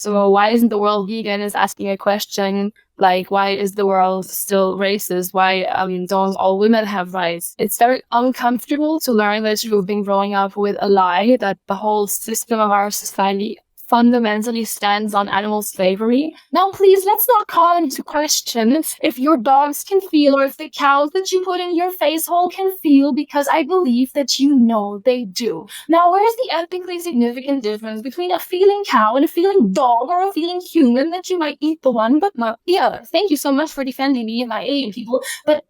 So why isn't the world vegan is asking a question like, why is the world still racist? Why don't all women have rights? It's very uncomfortable to learn that you've been growing up with a lie that the whole system of our society fundamentally stands on animal slavery. Now, please, let's not call into question if your dogs can feel or if the cows that you put in your face hole can feel, because I believe that you know they do. Now, where's the ethically significant difference between a feeling cow and a feeling dog or a feeling human that you might eat the one but not the other? Thank you so much for defending me and my alien people, but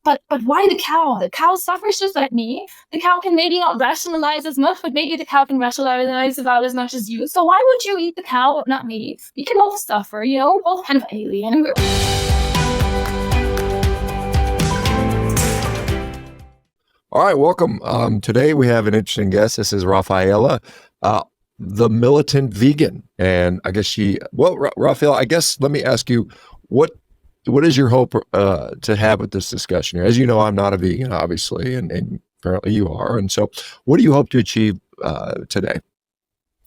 why the cow? The cow suffers just like me. The cow can maybe not rationalize as much, but maybe the cow can rationalize about as much as you. So why would you eat the cow, but not me? We can both suffer, you know, we're both kind of alien. All right, welcome. Today we have an interesting guest. This is Raffaela, the militant vegan. And I guess Raffaela, I guess let me ask you, what is your hope to have with this discussion here? As you know, I'm not a vegan, obviously, and apparently you are. And so what do you hope to achieve today?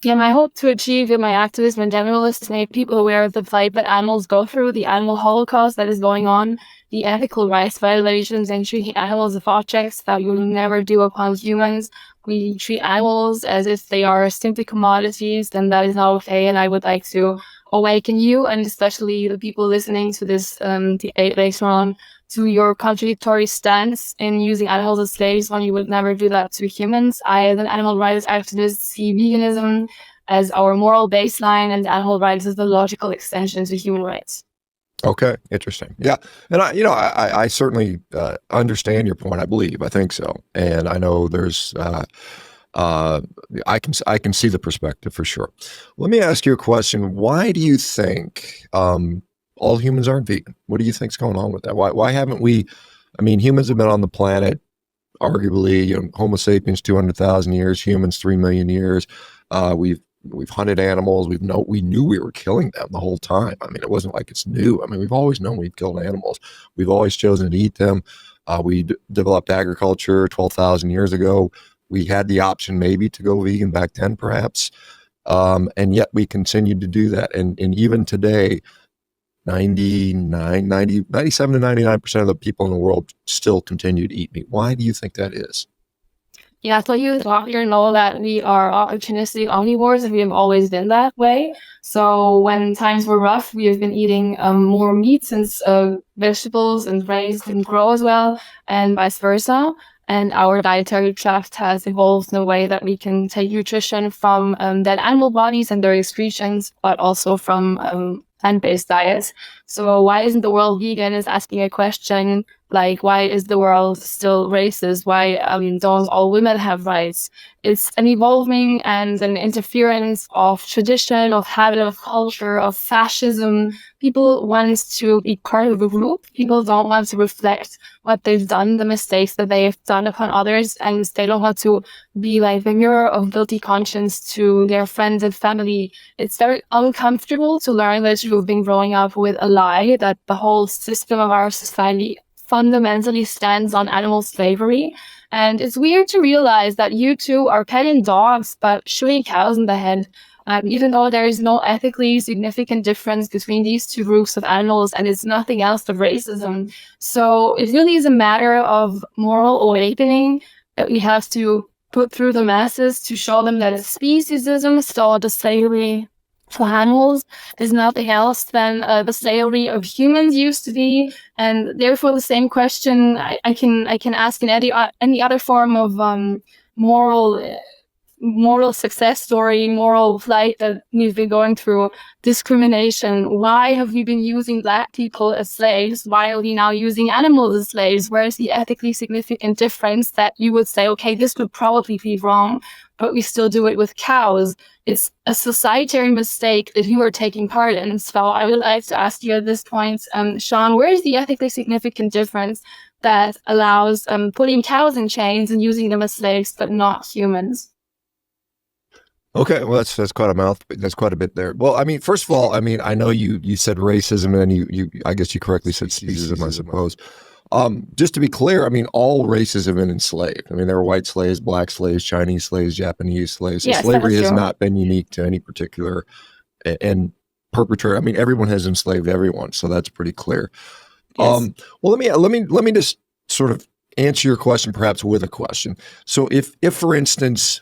Yeah, my hope to achieve in my activism in general is to make people aware of the plight that animals go through, the animal holocaust that is going on, the ethical rights violations, and treating animals as objects that we will never do upon humans. We treat animals as if they are simply commodities, and that is not okay. And I would like to awaken you, and especially the people listening to this debate later on, to your contradictory stance in using animals as slaves when you would never do that to humans. I, as an animal rights activist, see veganism as our moral baseline and animal rights as the logical extension to human rights. Okay, interesting. Yeah, and I certainly understand your point. I think so, and I know there's I can see the perspective for sure. Let me ask you a question. Why do you think all humans aren't vegan? What do you think's going on with that? Why haven't we? I mean, humans have been on the planet, arguably, Homo sapiens 200,000 years, humans 3 million years. We've hunted animals. We knew we were killing them the whole time. I mean, it wasn't like it's new. I mean, we've always known we've killed animals. We've always chosen to eat them. We developed agriculture 12,000 years ago. We had the option maybe to go vegan back then, perhaps. And yet we continued to do that. And even today, 97 to 99% of the people in the world still continue to eat meat. Why do you think that is? Yeah, so you here know that we are opportunistic omnivores and we have always been that way. So when times were rough, we have been eating more meat since vegetables and grains didn't grow as well, and vice versa. And our dietary craft has evolved in a way that we can take nutrition from dead animal bodies and their excretions, but also from plant-based diets. So why isn't the world vegan is asking a question like, why is the world still racist? Why don't all women have rights? It's an evolving and an interference of tradition, of habit, of culture, of fascism. People want to be part of a group. People don't want to reflect what they've done, the mistakes that they have done upon others, and they don't want to be like the mirror of guilty conscience to their friends and family. It's very uncomfortable to learn that you've been growing up with a lie that the whole system of our society fundamentally stands on animal slavery. And it's weird to realize that you two are petting dogs but shooting cows in the head, even though there is no ethically significant difference between these two groups of animals, and it's nothing else but racism. So it really is a matter of moral awakening that we have to put through the masses to show them that speciesism, so the slavery for animals, is nothing else than the slavery of humans used to be. And therefore the same question I can ask in any other form of moral success story, moral plight that we've been going through, discrimination. Why have we been using Black people as slaves? Why are we now using animals as slaves? Where is the ethically significant difference that you would say, okay, this would probably be wrong, but we still do it with cows? It's a societary mistake that you are taking part in. So I would like to ask you at this point, Shawn, where is the ethically significant difference that allows putting cows in chains and using them as slaves, but not humans? Okay, well, that's quite a mouth. That's quite a bit there. Well, I mean, first of all, I mean, I know you said racism, and you I guess you correctly said speciesism, I suppose. Just to be clear, I mean, all races have been enslaved. I mean, there were white slaves, black slaves, Chinese slaves, Japanese slaves. So Yes, slavery has true. not been unique to any particular. And perpetrator. I mean, everyone has enslaved everyone, so that's pretty clear. Yes. Well, let me just sort of answer your question, perhaps with a question. So, if for instance,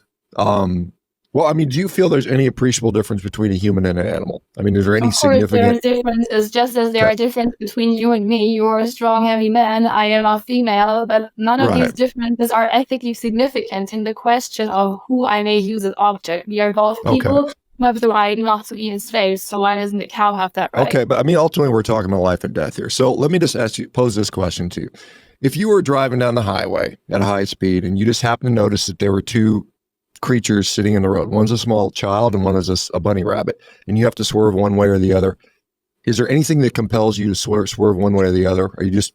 well, I mean, do you feel there's any appreciable difference between a human and an animal? I mean, is there any Of course, there are significant? differences, just as there Okay. are differences between you and me. You're a strong, heavy man. I am a female, but none of these Right. differences are ethically significant in the question of who I may use as object. We are both Okay. people who have the right not to be enslaved, so why doesn't the cow have that right? Okay, but I mean, ultimately, we're talking about life and death here. So let me just pose this question to you: if you were driving down the highway at a high speed, and you just happen to notice that there were two creatures sitting in the road, one's a small child and one is a bunny rabbit, and you have to swerve one way or the other, is there anything that compels you to swerve one way or the other? Are you just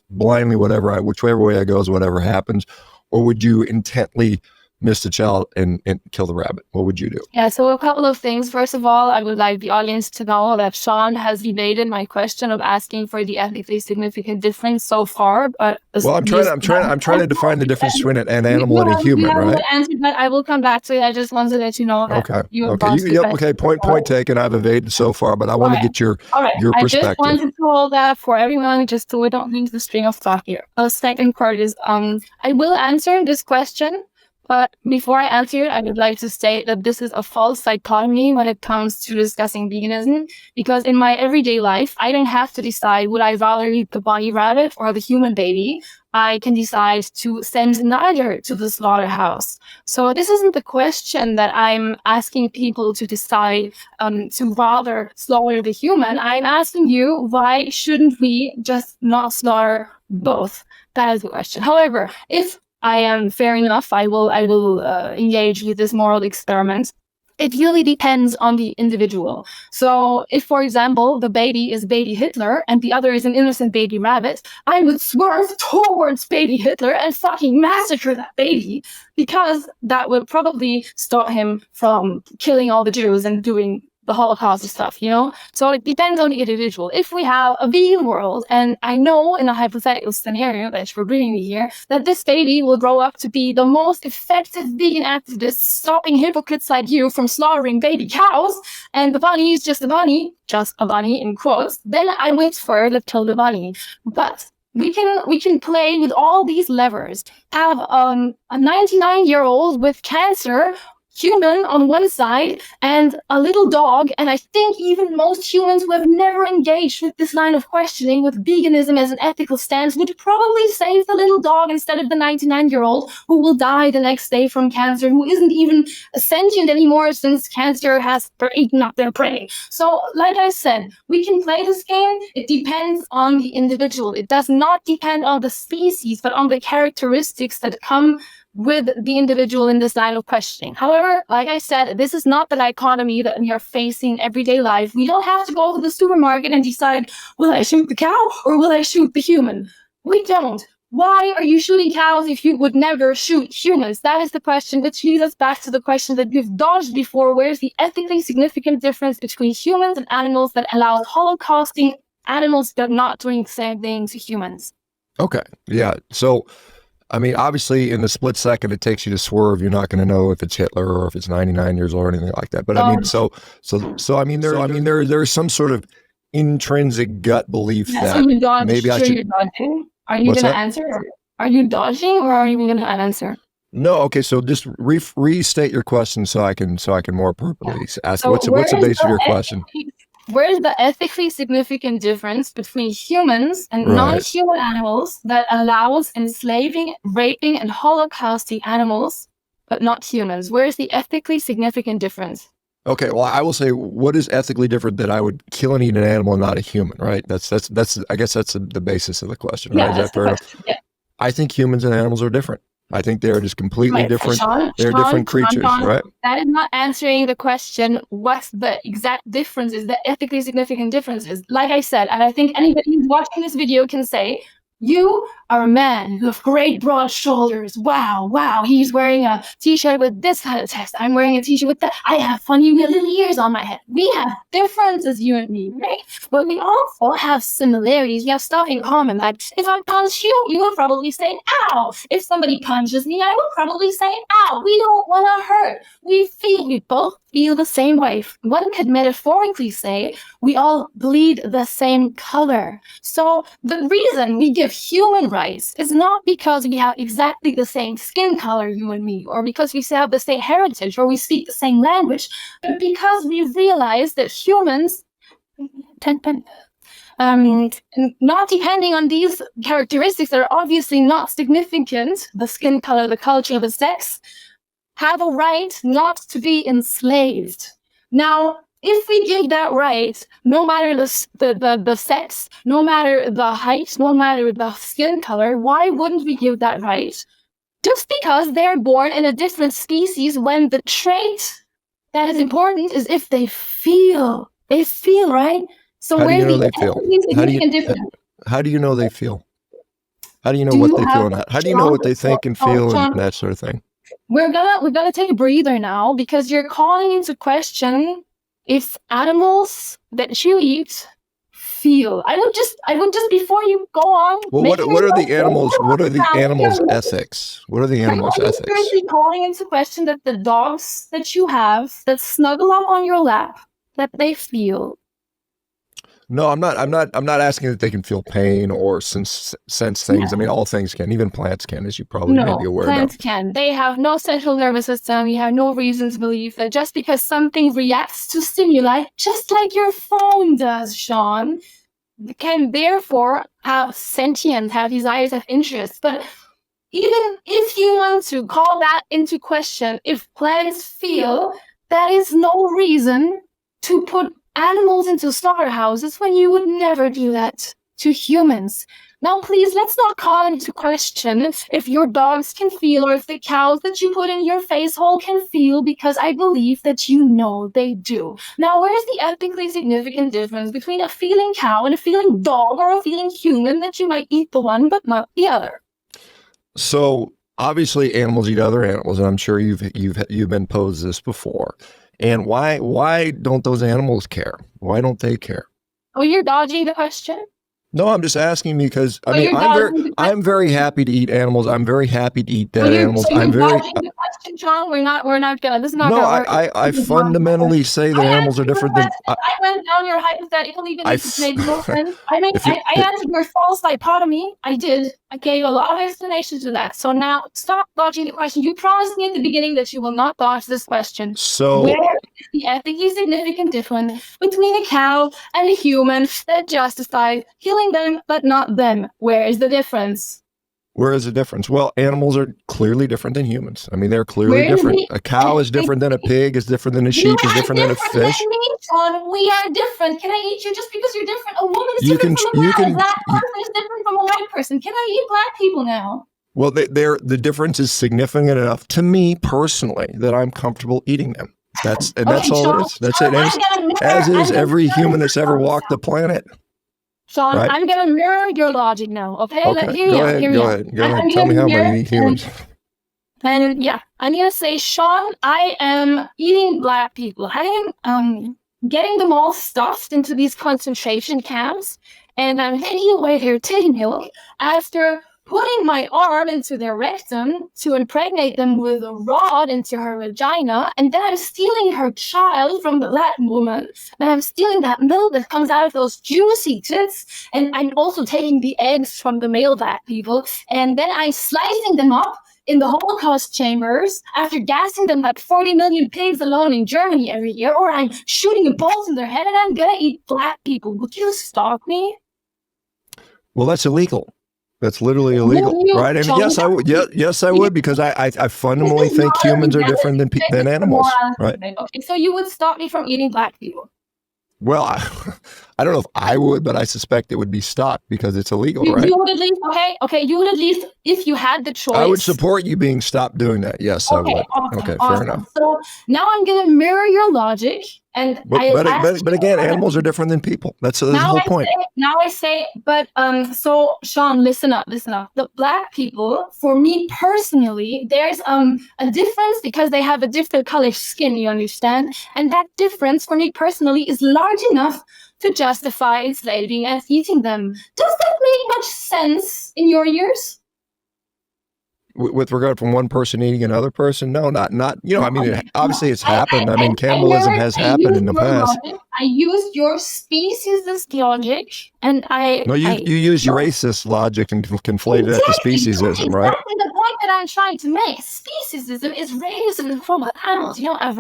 blindly whichever way I goes, whatever happens, or would you intently miss the child and kill the rabbit? What would you do? Yeah, so a couple of things. First of all, I would like the audience to know that Shawn has evaded my question of asking for the ethically significant difference so far. But Well, I'm trying to define the difference between an animal and a human, you right? haven't answered that. I will come back to it. I just wanted to let you know that Okay. you have Okay. lost the Yep. question. Okay. Point taken. I've evaded so far, but I want to Alright. get your Alright. I just perspective. wanted to hold that for everyone, just so we don't lose the string of thought here. The second part is, I will answer this question, but before I answer it, I would like to state that this is a false dichotomy when it comes to discussing veganism, because in my everyday life, I don't have to decide would I rather eat the bunny rabbit or the human baby. I can decide to send neither to the slaughterhouse. So this isn't the question that I'm asking people to decide to rather slaughter the human. I'm asking you, why shouldn't we just not slaughter both? That is the question. However, if I am fair enough, I will engage with this moral experiment. It really depends on the individual. So if, for example, the baby is baby Hitler and the other is an innocent baby rabbit, I would swerve towards baby Hitler and fucking massacre that baby, because that would probably stop him from killing all the Jews and doing the Holocaust and stuff, you know? So it depends on the individual. If we have a vegan world, and I know in a hypothetical scenario that we're bringing here, that this baby will grow up to be the most effective vegan activist, stopping hypocrites like you from slaughtering baby cows, and the bunny is just a bunny in quotes, then I wait for to kill the bunny. But we can play with all these levers. Have a 99-year-old with cancer, human on one side, and a little dog, and I think even most humans who have never engaged with this line of questioning with veganism as an ethical stance would probably save the little dog instead of the 99-year-old who will die the next day from cancer, who isn't even sentient anymore since cancer has eaten up their prey. So, like I said, we can play this game. It depends on the individual. It does not depend on the species, but on the characteristics that come with the individual in this line of questioning. However, like I said, this is not the dichotomy that we are facing everyday life. We don't have to go to the supermarket and decide, will I shoot the cow or will I shoot the human? We don't. Why are you shooting cows if you would never shoot humans? That is the question, which leads us back to the question that we've dodged before. Where's the ethically significant difference between humans and animals that allows holocausting animals but not doing the same thing to humans? Okay. Yeah. So, I mean, obviously, in the split second it takes you to swerve, you're not going to know if it's Hitler or if it's 99 years old or anything like that. But I mean, I mean, there's some sort of intrinsic gut belief that maybe I should. Are you going to answer? Are you dodging, or are you going to answer? No. Okay. So just restate your question so I can more appropriately ask. So what's the base of your question? Where is the ethically significant difference between humans and non-human animals that allows enslaving, raping, and holocausting animals, but not humans? Where is the ethically significant difference? Okay, well, I will say, what is ethically different that I would kill and eat an animal and not a human, right? That's I guess that's the basis of the question, right? Yeah, is that fair enough? Yeah. I think humans and animals are different. I think they're just completely different. They're different creatures, right? That is not answering the question, what's the exact differences, the ethically significant differences. Like I said, and I think anybody who's watching this video can say, you are men who have great broad shoulders. Wow, he's wearing a t-shirt with this kind of text. I'm wearing a t-shirt with that. I have funny little ears on my head. We have differences, you and me, right? But we also have similarities. We have stuff in common. Like, if I punch you, you will probably say, ow. If somebody punches me, I will probably say, ow. We don't want to hurt. We both feel the same way. One could metaphorically say we all bleed the same color. So the reason we give human rights is not because we have exactly the same skin color, you and me, or because we have the same heritage or we speak the same language, but because we realize that humans, not depending on these characteristics that are obviously not significant, the skin color, the culture, the sex, have a right not to be enslaved. Now, if we give that right, no matter the sex, no matter the height, no matter the skin color, why wouldn't we give that right? Just because they're born in a different species when the trait that is important is if they feel. They feel, right? So How do you know they feel? How do you know they feel? How do you know what they feel? And how do you know what they think and feel and that sort of thing? We're gonna take a breather now because you're calling into question if animals that you eat feel. I would just before you go on. Well, what are the animals? What are the animals' ethics? What are the animals' ethics? You're calling into question that the dogs that you have that snuggle up on your lap, that they feel. No, I'm not asking that they can feel pain or sense things. Yeah. I mean, all things can, even plants can, as you probably may be aware of. Plants can. They have no central nervous system. You have no reason to believe that just because something reacts to stimuli, just like your phone does, Shawn, can therefore have sentience, have desires, have interests. But even if you want to call that into question, if plants feel, that is no reason to put animals into slaughterhouses when you would never do that to humans. Now, please, let's not call into question if your dogs can feel or if the cows that you put in your face hole can feel, because I believe that you know they do. Now, where's the ethically significant difference between a feeling cow and a feeling dog or a feeling human that you might eat the one but not the other? So obviously animals eat other animals, and I'm sure you've been posed this before. And why don't those animals care? Why don't they care? Oh, you're dodging the question? No, I'm just asking because I'm very happy to eat animals. I'm very happy to eat dead animals. I'm very dodging the question, Shawn. We're not gonna. This is not gonna work. I fundamentally say that animals are different than. I went down your hypothetical even if it made no sense. I answered your false dichotomy. I did. I gave a lot of explanations to that. So now stop dodging the question. You promised me at the beginning that you will not dodge this question. So where is the ethically significant difference between a cow and a human that justifies killing them but not them? Where is the difference? Where is the difference? Well, animals are clearly different than humans. I mean, they're clearly different. A cow is different than a pig, is different than a sheep, is different than a fish. Shawn, we are different. Can I eat you just because you're different? A woman is different from a man. A black person is different from a white person. Can I eat black people now? Well, the difference is significant enough to me personally that I'm comfortable eating them. That's all it is. That's it. As is every human that's ever walked the planet. Shawn, right? I'm going to mirror your logic now, okay? Go ahead. Tell me how many humans. And yeah, I'm going to say, Shawn, I am eating black people. I am getting them all stuffed into these concentration camps, and I'm heading away here, taking hill, after putting my arm into their rectum to impregnate them with a rod into her vagina, and then I'm stealing her child from the Latin woman, and I'm stealing that milk that comes out of those juicy tits, and I'm also taking the eggs from the male black people, and then I'm slicing them up in the Holocaust chambers after gassing them like 40 million pigs alone in Germany every year, or I'm shooting a bolt in their head, and I'm gonna eat black people. Would you stop me? Well, that's illegal. That's literally illegal, right? And yes, I would. Yes, I would, because I fundamentally think humans are different than animals, right? Okay, so you would stop me from eating black people? Well, I don't know if I would, but I suspect it would be stopped because it's illegal, right? You would at least, okay, you would at least, if you had the choice. I would support you being stopped doing that. Yes, I would. Awesome, Fair enough. So now I'm going to mirror your logic. And but again, animals are different than people. That's the whole point. So Shawn, listen up. The Black people, for me personally, there's a difference because they have a different color skin, you understand? And that difference for me personally is large enough to justify enslaving and eating them. Does that make much sense in your ears? With regard from one person eating another person? No, not, I mean, obviously it's happened. I mean, cannibalism has happened in the past. I used your species logic and you use your racist logic and conflated that to speciesism, right? Exactly the point that I'm trying to make. Speciesism is racism from animals. You know, a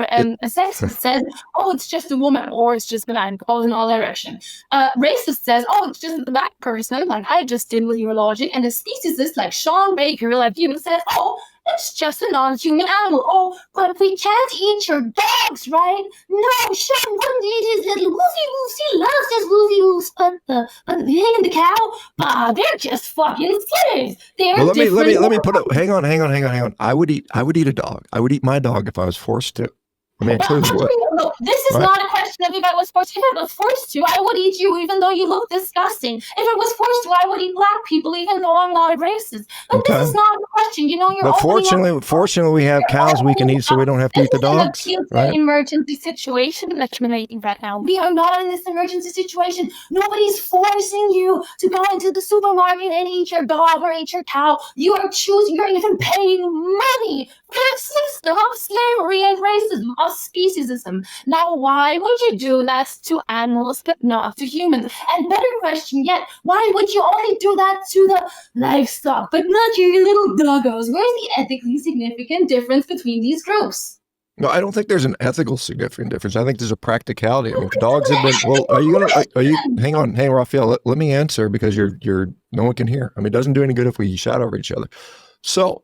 sexist says, oh, it's just a woman, or it's just a man, goes in all direction. Racist says, oh, it's just a black person, like I just did with your logic. And a speciesist like ShawnBaker, like you, says, oh, it's just a non-human animal. Oh, but we can't eat your dogs, right? No, Shawn wouldn't eat his little woofy-woofs. He loves his woofy-woofs. But the pig and the cow, they're just fucking slaves. Let me put it. Hang on. I would eat a dog. I would eat my dog if I was forced to. I mean, look, this is not a question of if I was forced to. If I was forced to, I would eat you even though you look disgusting. If I was forced to, I would eat black people even though I'm not racist. But this is not a question. You know, but fortunately, we have cows we can eat, so we don't have to eat the dogs. Right? Emergency situation that you're making right now. We are not in this emergency situation. Nobody's forcing you to go into the supermarket and eat your dog or eat your cow. You are choosing. You're even paying money for the system of slavery and racism, of speciesism. Now, why would you do that to animals but not to humans? And better question yet, why would you only do that to the livestock but not your little doggos? Where's the ethically significant difference between these groups? No, I don't think there's an ethical significant difference. I think there's a practicality. I mean, dogs have been. Well, hang on, Raffaela. Let me answer because no one can hear. I mean, it doesn't do any good if we shout over each other. So,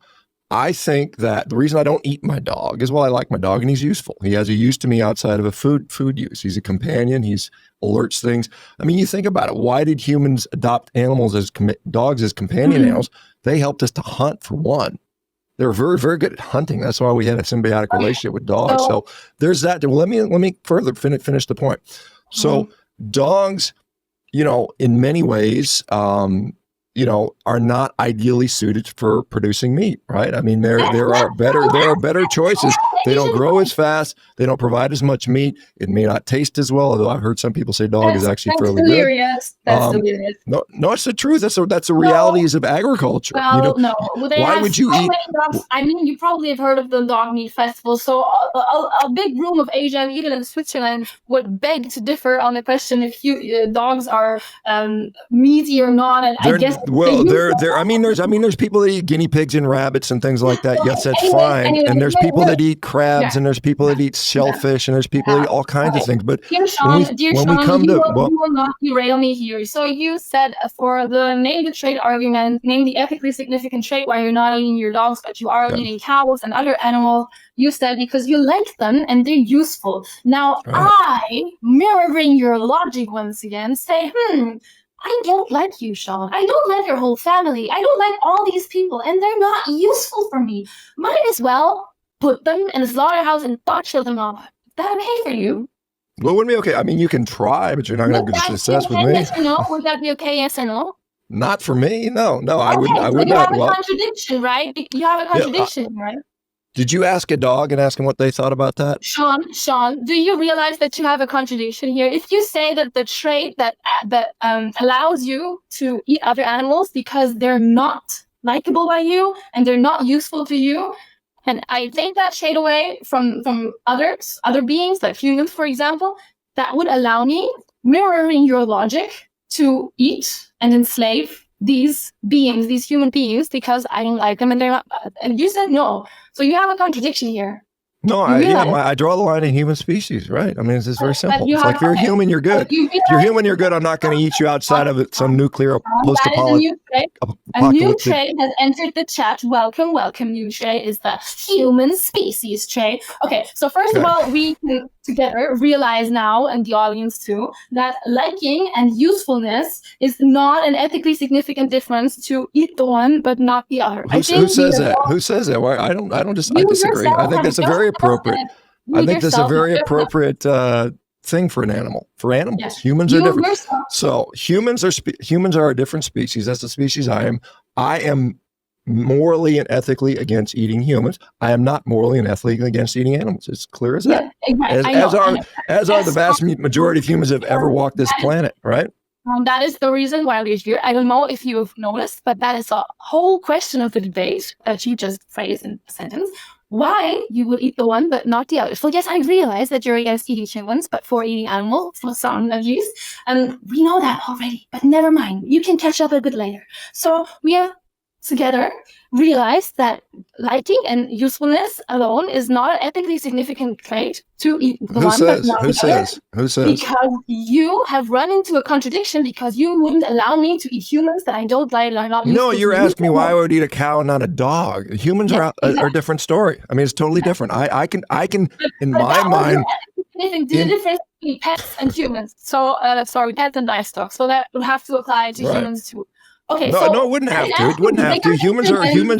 I think that the reason I don't eat my dog is, well, I like my dog and he's useful. He has a use to me outside of a food use. He's a companion. He's alerts things. I mean, you think about it. Why did humans adopt animals as dogs as companion animals? They helped us to hunt, for one. They were very, very good at hunting. That's why we had a symbiotic relationship with dogs. So there's that. Well, let me further finish the point. So dogs, in many ways, are not ideally suited for producing meat, right? I mean, there are better choices. They don't grow as fast. They don't provide as much meat. It may not taste as well, although I've heard some people say dog is actually fairly good. That's delirious. No, it's the truth. That's the realities of agriculture. Well, why would you eat? I mean, you probably have heard of the dog meat festival. So a big room of Asia, even in Switzerland, would beg to differ on the question if dogs are meaty or not. And I guess. Well, I mean, there's people that eat guinea pigs and rabbits and things like that. Yes, that's fine. And there's people that eat crabs, and there's people that eat shellfish, and there's people that eat all kinds of things. But dear Shawn, you will not derail me here. So you said for the name the trait argument, name the ethically significant trait why you're not eating your dogs, but you are eating cows and other animals. You said because you like them and they're useful. Now I, mirroring your logic once again, say, I don't like you, Shawn. I don't like your whole family. I don't like all these people, and they're not useful for me. Might as well put them in a slaughterhouse and butcher them up. Is that okay for you? Well, it wouldn't be okay. I mean, you can try, but you're not going to have good success with me. Yes or no? Would that be okay? Yes or no? Not for me. No. I would not. You have a contradiction, right? You have a contradiction, right? Did you ask a dog and ask him what they thought about that? Shawn, do you realize that you have a contradiction here? If you say that the trait that allows you to eat other animals because they're not likable by you and they're not useful to you, and I take that trait away from other beings, like humans, for example, that would allow me, mirroring your logic, to eat and enslave these beings, these human beings, because I don't like them and they're not. And you said no. So you have a contradiction here. No, I draw the line in human species, right? I mean, it's just very simple. It's like if you're human, you're good. If you're human, you're good. I'm not going to eat you outside of some nuclear post-apocalyptic. A new Trey has entered the chat. Welcome, welcome, new Trey. Is the human species, Trey. Okay, so first of all, we can together realize now, and the audience too, that liking and usefulness is not an ethically significant difference to eat the one but not the other. Who says that? Who says that? Why? I disagree. I think that's a very appropriate. I think that's a very appropriate thing for an animal. For animals, yes. Humans are different. So humans are a different species. That's the species I am. I am morally and ethically against eating humans. I am not morally and ethically against eating animals. It's clear as that. Yeah, as are the vast majority of humans that have ever walked this planet, right? That is the reason why we're here. I don't know if you have noticed, but that is a whole question of the debate that you just phrased in a sentence. Why you will eat the one but not the other. So yes, I realize that you're against eating humans, but for eating animals, for some at least. And we know that already, but never mind. You can catch up a bit later. So we have together realized that liking and usefulness alone is not an ethically significant trait to eat the one but not the other. Who says? Because you have run into a contradiction because you wouldn't allow me to eat humans that I don't like. No, you're asking me why I would eat a cow and not a dog. Humans are a different story. I mean, it's totally different. I can in my mind. The difference between pets and humans. So pets and livestock. So that would have to apply to humans too. Okay, no, it wouldn't have to. It wouldn't have to. Humans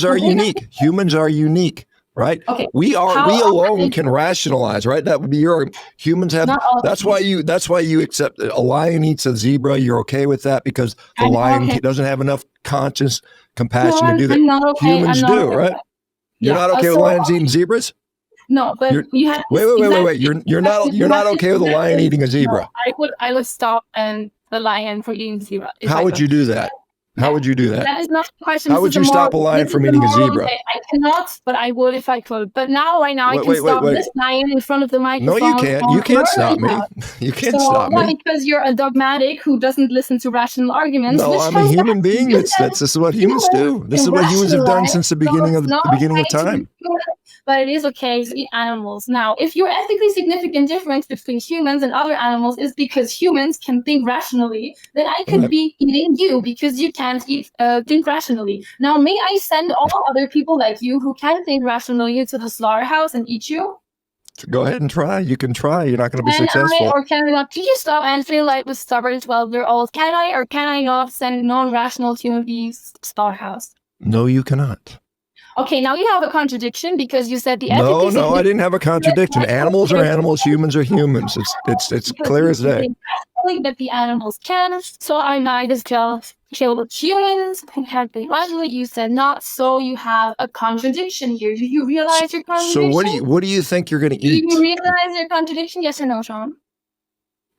are unique. Humans are unique, right? Okay. We alone can rationalize, right? That would be humans have. That's why you accept a lion eats a zebra. You're okay with that because the lion doesn't have enough conscious compassion to do that. Humans do, right? You're not okay with lions eating zebras? No, but you have. Wait. You're not okay with a lion eating a zebra. No, I would stop the lion from eating zebra. How would you do that? How would you do that? That is not the question. How would you stop a lion from eating a zebra? I cannot, but I would if I could. But right now I can stop this lion in front of the microphone. No, you can't. You can't stop me. You can't stop me. Because you're a dogmatic who doesn't listen to rational arguments. No, I'm a human being. This is what humans do. This is what humans have done since the beginning of time. But it is okay to eat animals. Now, if your ethically significant difference between humans and other animals is because humans can think rationally, then I could be eating you because you can't think rationally. Now, may I send all other people like you who can think rationally to the slaughterhouse and eat you? Go ahead and try. You can try. You're not going to be successful. Or can I not? Can you stop and feel like with stubborn 12-year-olds? Can I or can I not send non-rational human beings to the slaughterhouse? No, you cannot. Okay, now you have a contradiction because you said the No, I didn't have a contradiction. Animals are animals, humans are humans. It's clear as day. That the animals can, so I might as well kill humans who have been rationally. You said not, so you have a contradiction here. Do you realize your contradiction? So what do you think you're going to eat? Do you realize your contradiction? Yes or no, Shawn?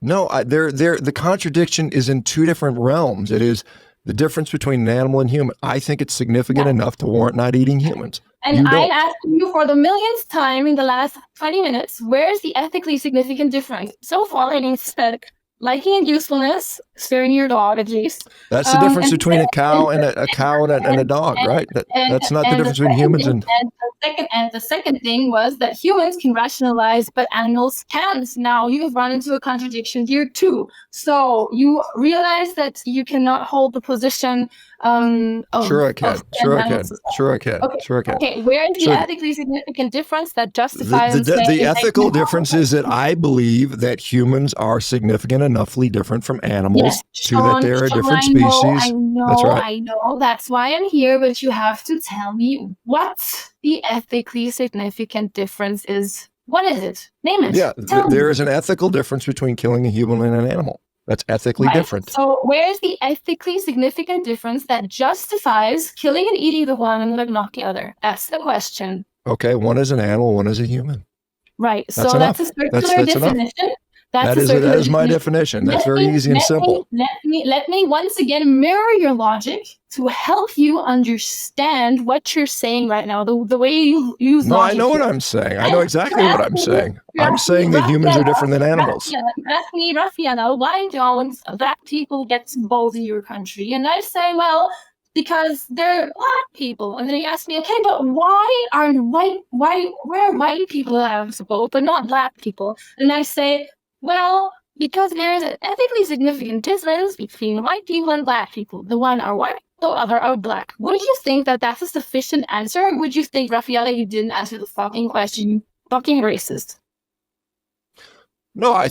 No, the contradiction is in two different realms. It is the difference between an animal and human. I think it's significant enough to warrant not eating humans. And I asked you for the millionth time in the last 20 minutes, where's the ethically significant difference? So far, it said liking and usefulness, sparing your dog at least. That's the difference between a cow and a dog, right? That's not the difference between humans and the second thing was that humans can rationalize, but animals can't. Now you've run into a contradiction here too. So you realize that you cannot hold the position. Sure I can. Okay, where is the ethically significant difference that justifies the ethical difference is that I believe that humans are significant enoughly different from animals that they're a different species. I know. That's right. I know. That's why I'm here, but you have to tell me what the ethically significant difference is. What is it? Name it. Yeah, there is an ethical difference between killing a human and an animal. That's ethically different. So where's the ethically significant difference that justifies killing and eating the one and not the other? That's the question. Okay, one is an animal, one is a human. Right. That's a circular definition. That is my definition. That's very easy and simple. Let me once again mirror your logic to help you understand what you're saying right now. The way you use logic. I know what I'm saying. I know exactly what I'm saying. I'm saying that humans are different than animals. Ask me, Raffaela, why don't black people get votes in your country? And I say, well, because they're black people. And then he asked me, okay, but why are white people have vote, but not black people? And I say, well, Because there is an ethically significant difference between white people and black people. The one are white, the other are black. Would you think that that's a sufficient answer? Or would you think, Raffaela, you didn't answer the fucking question? Fucking racist. No, I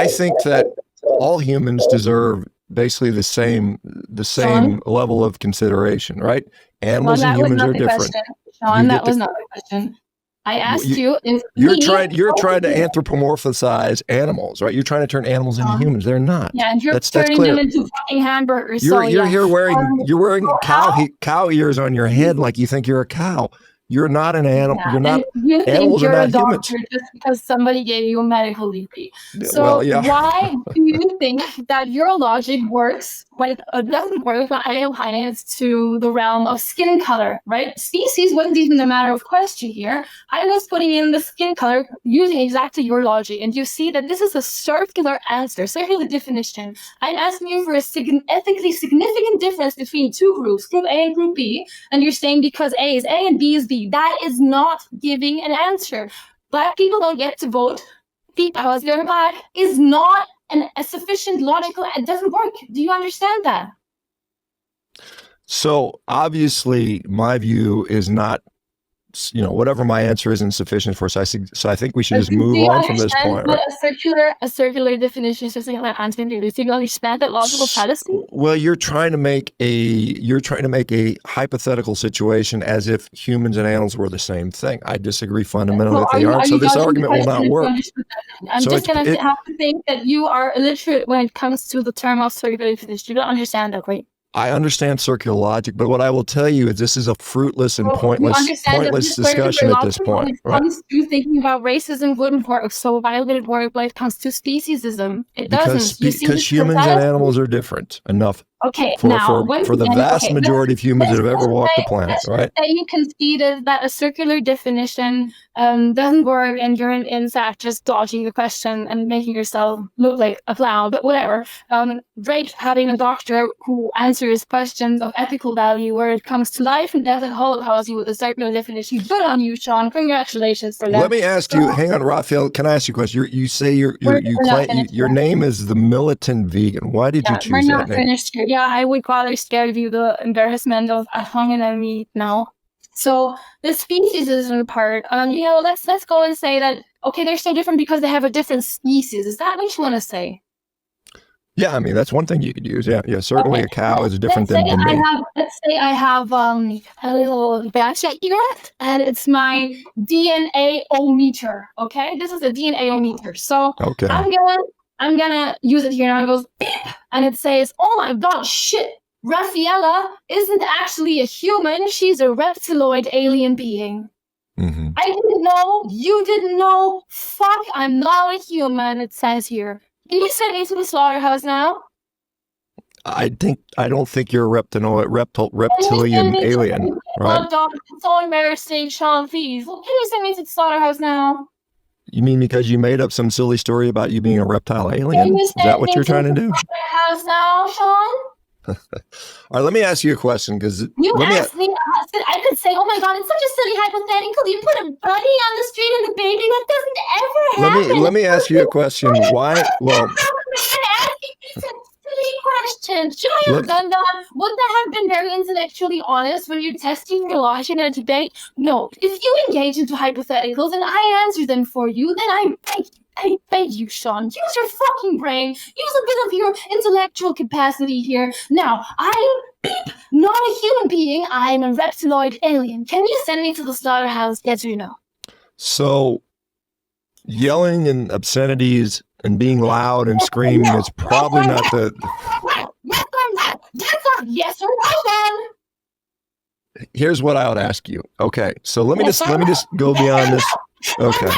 think that all humans deserve basically the same Shawn? level of consideration, right? Animals Well, and that was humans not are the different. question. Shawn, that was not the question. I asked you if you're trying to anthropomorphize animals, right? You're trying to turn animals into humans. They're not. Yeah, and you're That's turning clear. them into fucking hamburgers. You're yeah. here wearing cow ears on your head like you think you're a cow. You're not an animal. Yeah, You're not. You Animals think you're are a not doctor humans. just because somebody gave you a medical degree. So Well, yeah. why do you think that your logic works when it doesn't work when I apply it to the realm of skin color, right? Species wasn't even a matter of question here. I was putting in the skin color using exactly your logic, and you see that this is a circular answer, circular definition. I'm asking you for a ethically significant difference between two groups, group A and group B, and you're saying because A is A and B is B. That is not giving an answer. Black people don't get to vote because they're black is not a sufficient logical. It doesn't work. Do you understand that? So obviously, my view is not, whatever my answer isn't sufficient for. So I think we should just move on from this point. Right? A circular definition is something like answering. Do you understand that logical fallacy? Well, you're trying to make a hypothetical situation as if humans and animals were the same thing. I disagree fundamentally that they aren't. So this argument will not work. I'm just going to have to think that you are illiterate when it comes to the term of circular definition. You don't understand that, right? I understand circular logic, but what I will tell you is this is a fruitless and pointless discussion at this point. When it comes to thinking about racism wouldn't work, so why would it work when it comes to speciesism? It doesn't. Because humans and animals are different enough. Okay, for the vast majority of humans that have ever walked the planet, right? That you conceded that a circular definition doesn't work, and you're in fact just dodging the question and making yourself look like a clown. But whatever. Great having a doctor who answers questions of ethical value where it comes to life and death and Holocaust with a circular definition. Good on you, Shawn. Congratulations for that. Let me ask you. Hang on, Raffaela. Can I ask you a question? You say you claim your name is the Militant Vegan. Why did you choose that name? We're not finished here. Yeah, I would rather spare you the embarrassment of hanging on me now. So the species isn't part. Let's go and say that they're so different because they have a different species. Is that what you want to say? Yeah, I mean that's one thing you could use. Yeah, certainly a cow is different than me. Let's say I have a little batch here, and it's my DNA-o-meter. Okay, this is a DNA-o-meter. So I'm gonna use it here now. It goes beep, and it says, "Oh my god, shit! Raffaela isn't actually a human. She's a reptiloid alien being." Mm-hmm. I didn't know. You didn't know. Fuck! I'm not a human. It says here. Can you send me to the slaughterhouse now? I don't think you're a reptilian alien, right? Oh, it's so embarrassing, Shawn. Please, can you send me to the slaughterhouse now? You mean because you made up some silly story about you being a reptile alien? Is that what you're trying to do? Slaughterhouse now, Shawn? All right, let me ask you a question because you asked me. I could say, "Oh my god, it's such a silly hypothetical. You put a bunny on the street and a baby. That doesn't ever happen." Let me ask you a question. Why? Well, questions. Should I have done that? Wouldn't that have been very intellectually honest when you're testing your logic in a debate? No. If you engage into hypotheticals and I answer them for you, then I beg you, Shawn, use your fucking brain. Use a bit of your intellectual capacity here. Now, I'm not a human being. I'm a reptiloid alien. Can you send me to the slaughterhouse? Yes or no? So, yelling and obscenities and being loud and screaming is probably not the... That's not yes or no, then. Here's what I would ask you. Okay, so let me just go beyond this. Okay.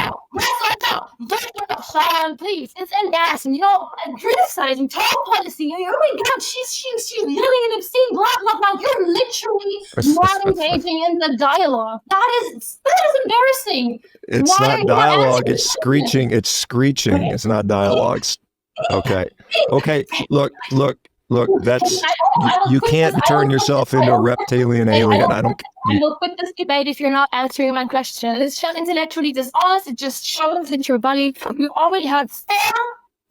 Please, it's embarrassing. I'm criticizing total policy. Oh my god, she's yelling and obscene, blah blah blah. You're literally not engaging in the dialogue. That is embarrassing. It's not dialogue. It's screeching. It's screeching. It's not dialogues. Okay. Look. That's you can't turn yourself into a reptilian alien. I will quit this debate if you're not answering my question. It's intellectually dishonest. It just shows that your body. You already have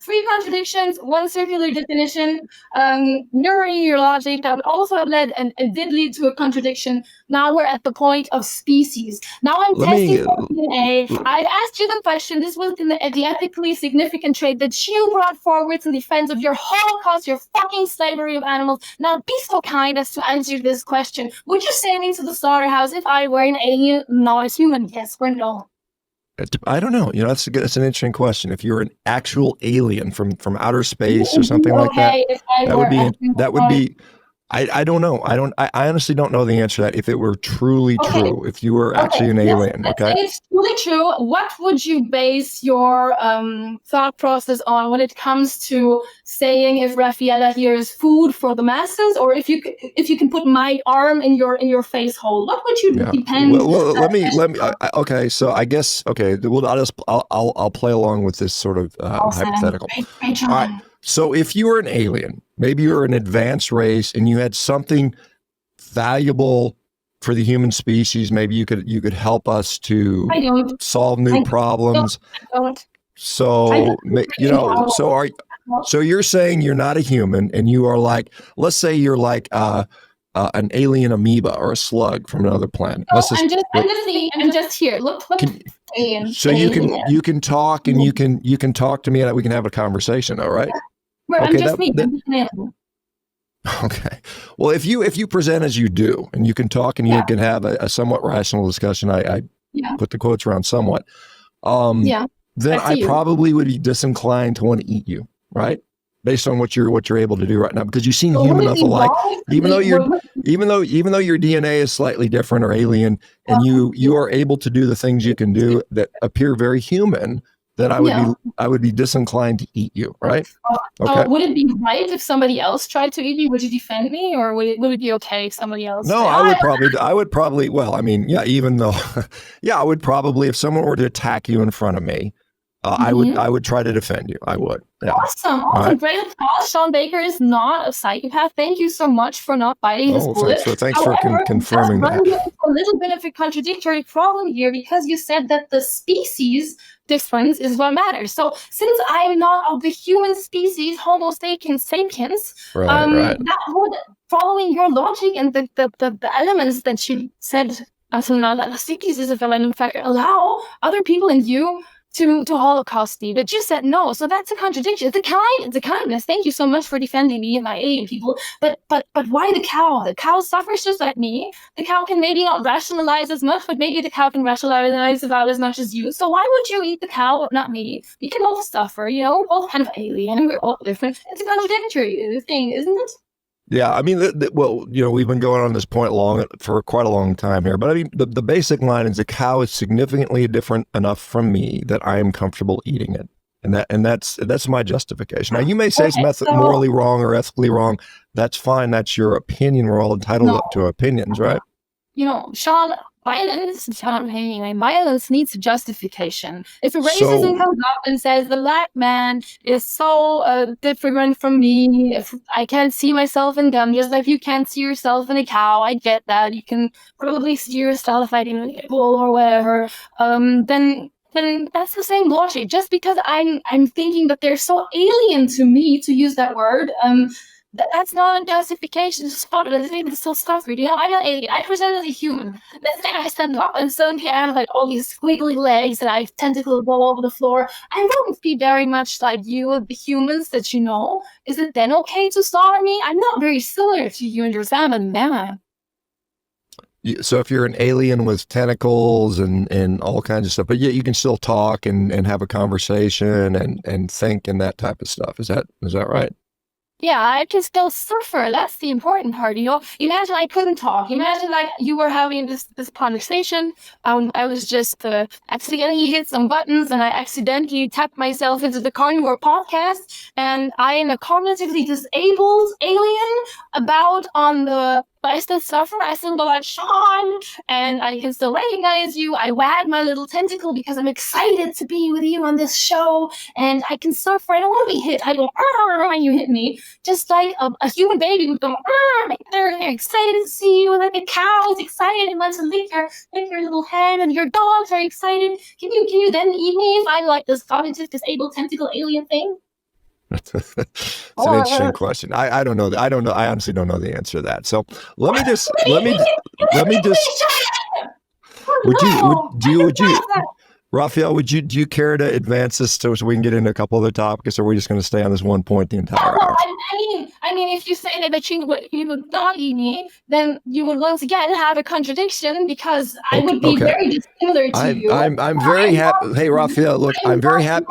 three contradictions, one circular definition, mirroring your logic that also led and did lead to a contradiction. Now we're at the point of species. Now I'm testing for DNA. I've asked you the question. This was the ethically significant trait that you brought forward in defense of your Holocaust, your fucking slavery of animals. Now be so kind as to answer this question. Would you send me to the slaughterhouse if I were an alien? No, as human, yes or no? I don't know. That's an interesting question. If you're an actual alien from outer space or something like that, that would be. I don't know. I honestly don't know the answer to that. If it were truly true, if you were actually an alien, okay? It's truly true. What would you base your thought process on when it comes to saying if Raffaela here is food for the masses, or if you can put my arm in your face hole? What would you depend? Well, let me. Okay, so I guess Well, I'll play along with this sort of hypothetical. All right. So if you were an alien, maybe you're an advanced race and you had something valuable for the human species, maybe you could help us to solve new problems. I don't. So, so you're saying you're not a human and you are like, let's say you're like an alien amoeba or a slug from another planet. I'm just here. Look. So you can talk and you can talk to me and we can have a conversation. All right. Okay. Okay. Well, if you present as you do and you can talk and you can have a somewhat rational discussion, I put the quotes around somewhat. Then I probably would be disinclined to want to eat you, right? Based on what you're able to do right now, because you seem human enough alike, even though your DNA is slightly different or alien, and you are able to do the things you can do that appear very human, then I would be disinclined to eat you, right? Okay. Would it be right if somebody else tried to eat me? Would you defend me, or would it be okay if somebody else? No, I would probably. Well, I mean, even though, I would probably, if someone were to attack you in front of me, I would try to defend you. I would. Yeah. Awesome. Right. Great applause. ShawnBaker is not a psychopath. Thank you so much for not biting his bullet. Thanks for confirming that. A little bit of a contradictory problem here, because you said that the species difference is what matters. So since I'm not of the human species, Homo sapiens, that would, following your logic and the elements that you said until now, that the species is a villain, in fact, allow other people and you to Holocaust me, but you said no, so that's a contradiction. It's a kindness. Thank you so much for defending me and my alien people. But why the cow? The cow suffers just like me. The cow can maybe not rationalize as much, but maybe the cow can rationalize about as much as you. So why would you eat the cow, but not me? We can all suffer, we're all kind of alien, we're all different. It's a contradictory thing, isn't it? Yeah, I mean, we've been going on this point for quite a long time here, but I mean, the basic line is the cow is significantly different enough from me that I am comfortable eating it, and that's my justification. Now, you may say it's morally wrong or ethically wrong. That's fine. That's your opinion. We're all entitled to opinions, right? Shawn, violence needs justification. If a racism comes up and says the black man is so different from me, if I can't see myself in them, just like you can't see yourself in a cow, I get that. You can probably see yourself in a bull or whatever. Then that's the same logic. Just because I'm thinking that they're so alien to me, to use that word, that's not a justification. It's so stupid. I'm not alien. I present as a human. Then I stand up and suddenly I have all these squiggly legs and I have tentacles all over the floor. I won't be very much like you, the humans that you know. Is it then okay to slaughter me? I'm not very similar to you and your salmon, am I? So if you're an alien with tentacles and all kinds of stuff, but yet you can still talk and have a conversation and think and that type of stuff. Is that right? Yeah, I can still suffer. That's the important part. Imagine I couldn't talk. Imagine you were having this conversation. I was just accidentally hit some buttons and I accidentally tapped myself into the Carnivore podcast. And I am a cognitively disabled alien about on the. But I still suffer. I still go like, Shawn, and I can still recognize you. I wag my little tentacle because I'm excited to be with you on this show, and I can suffer. I don't want to be hit. I go, when you hit me, just like a human baby would go, they're excited to see you, like a cow is excited and wants to lick your little hand, and your dogs are excited. Can you then eat me if I'm like this cognitive disabled tentacle alien thing? It's an interesting question. I don't know. I don't know. I honestly don't know the answer to that. So let me just. Would you, Raphael? Do you care to advance this so we can get into a couple other topics, or are we just going to stay on this one point the entire hour? I mean, if you say that you would not eat me, then you would once again have a contradiction because I would be very dissimilar to you. I'm very happy. Hey, Raphael, look, I'm very happy.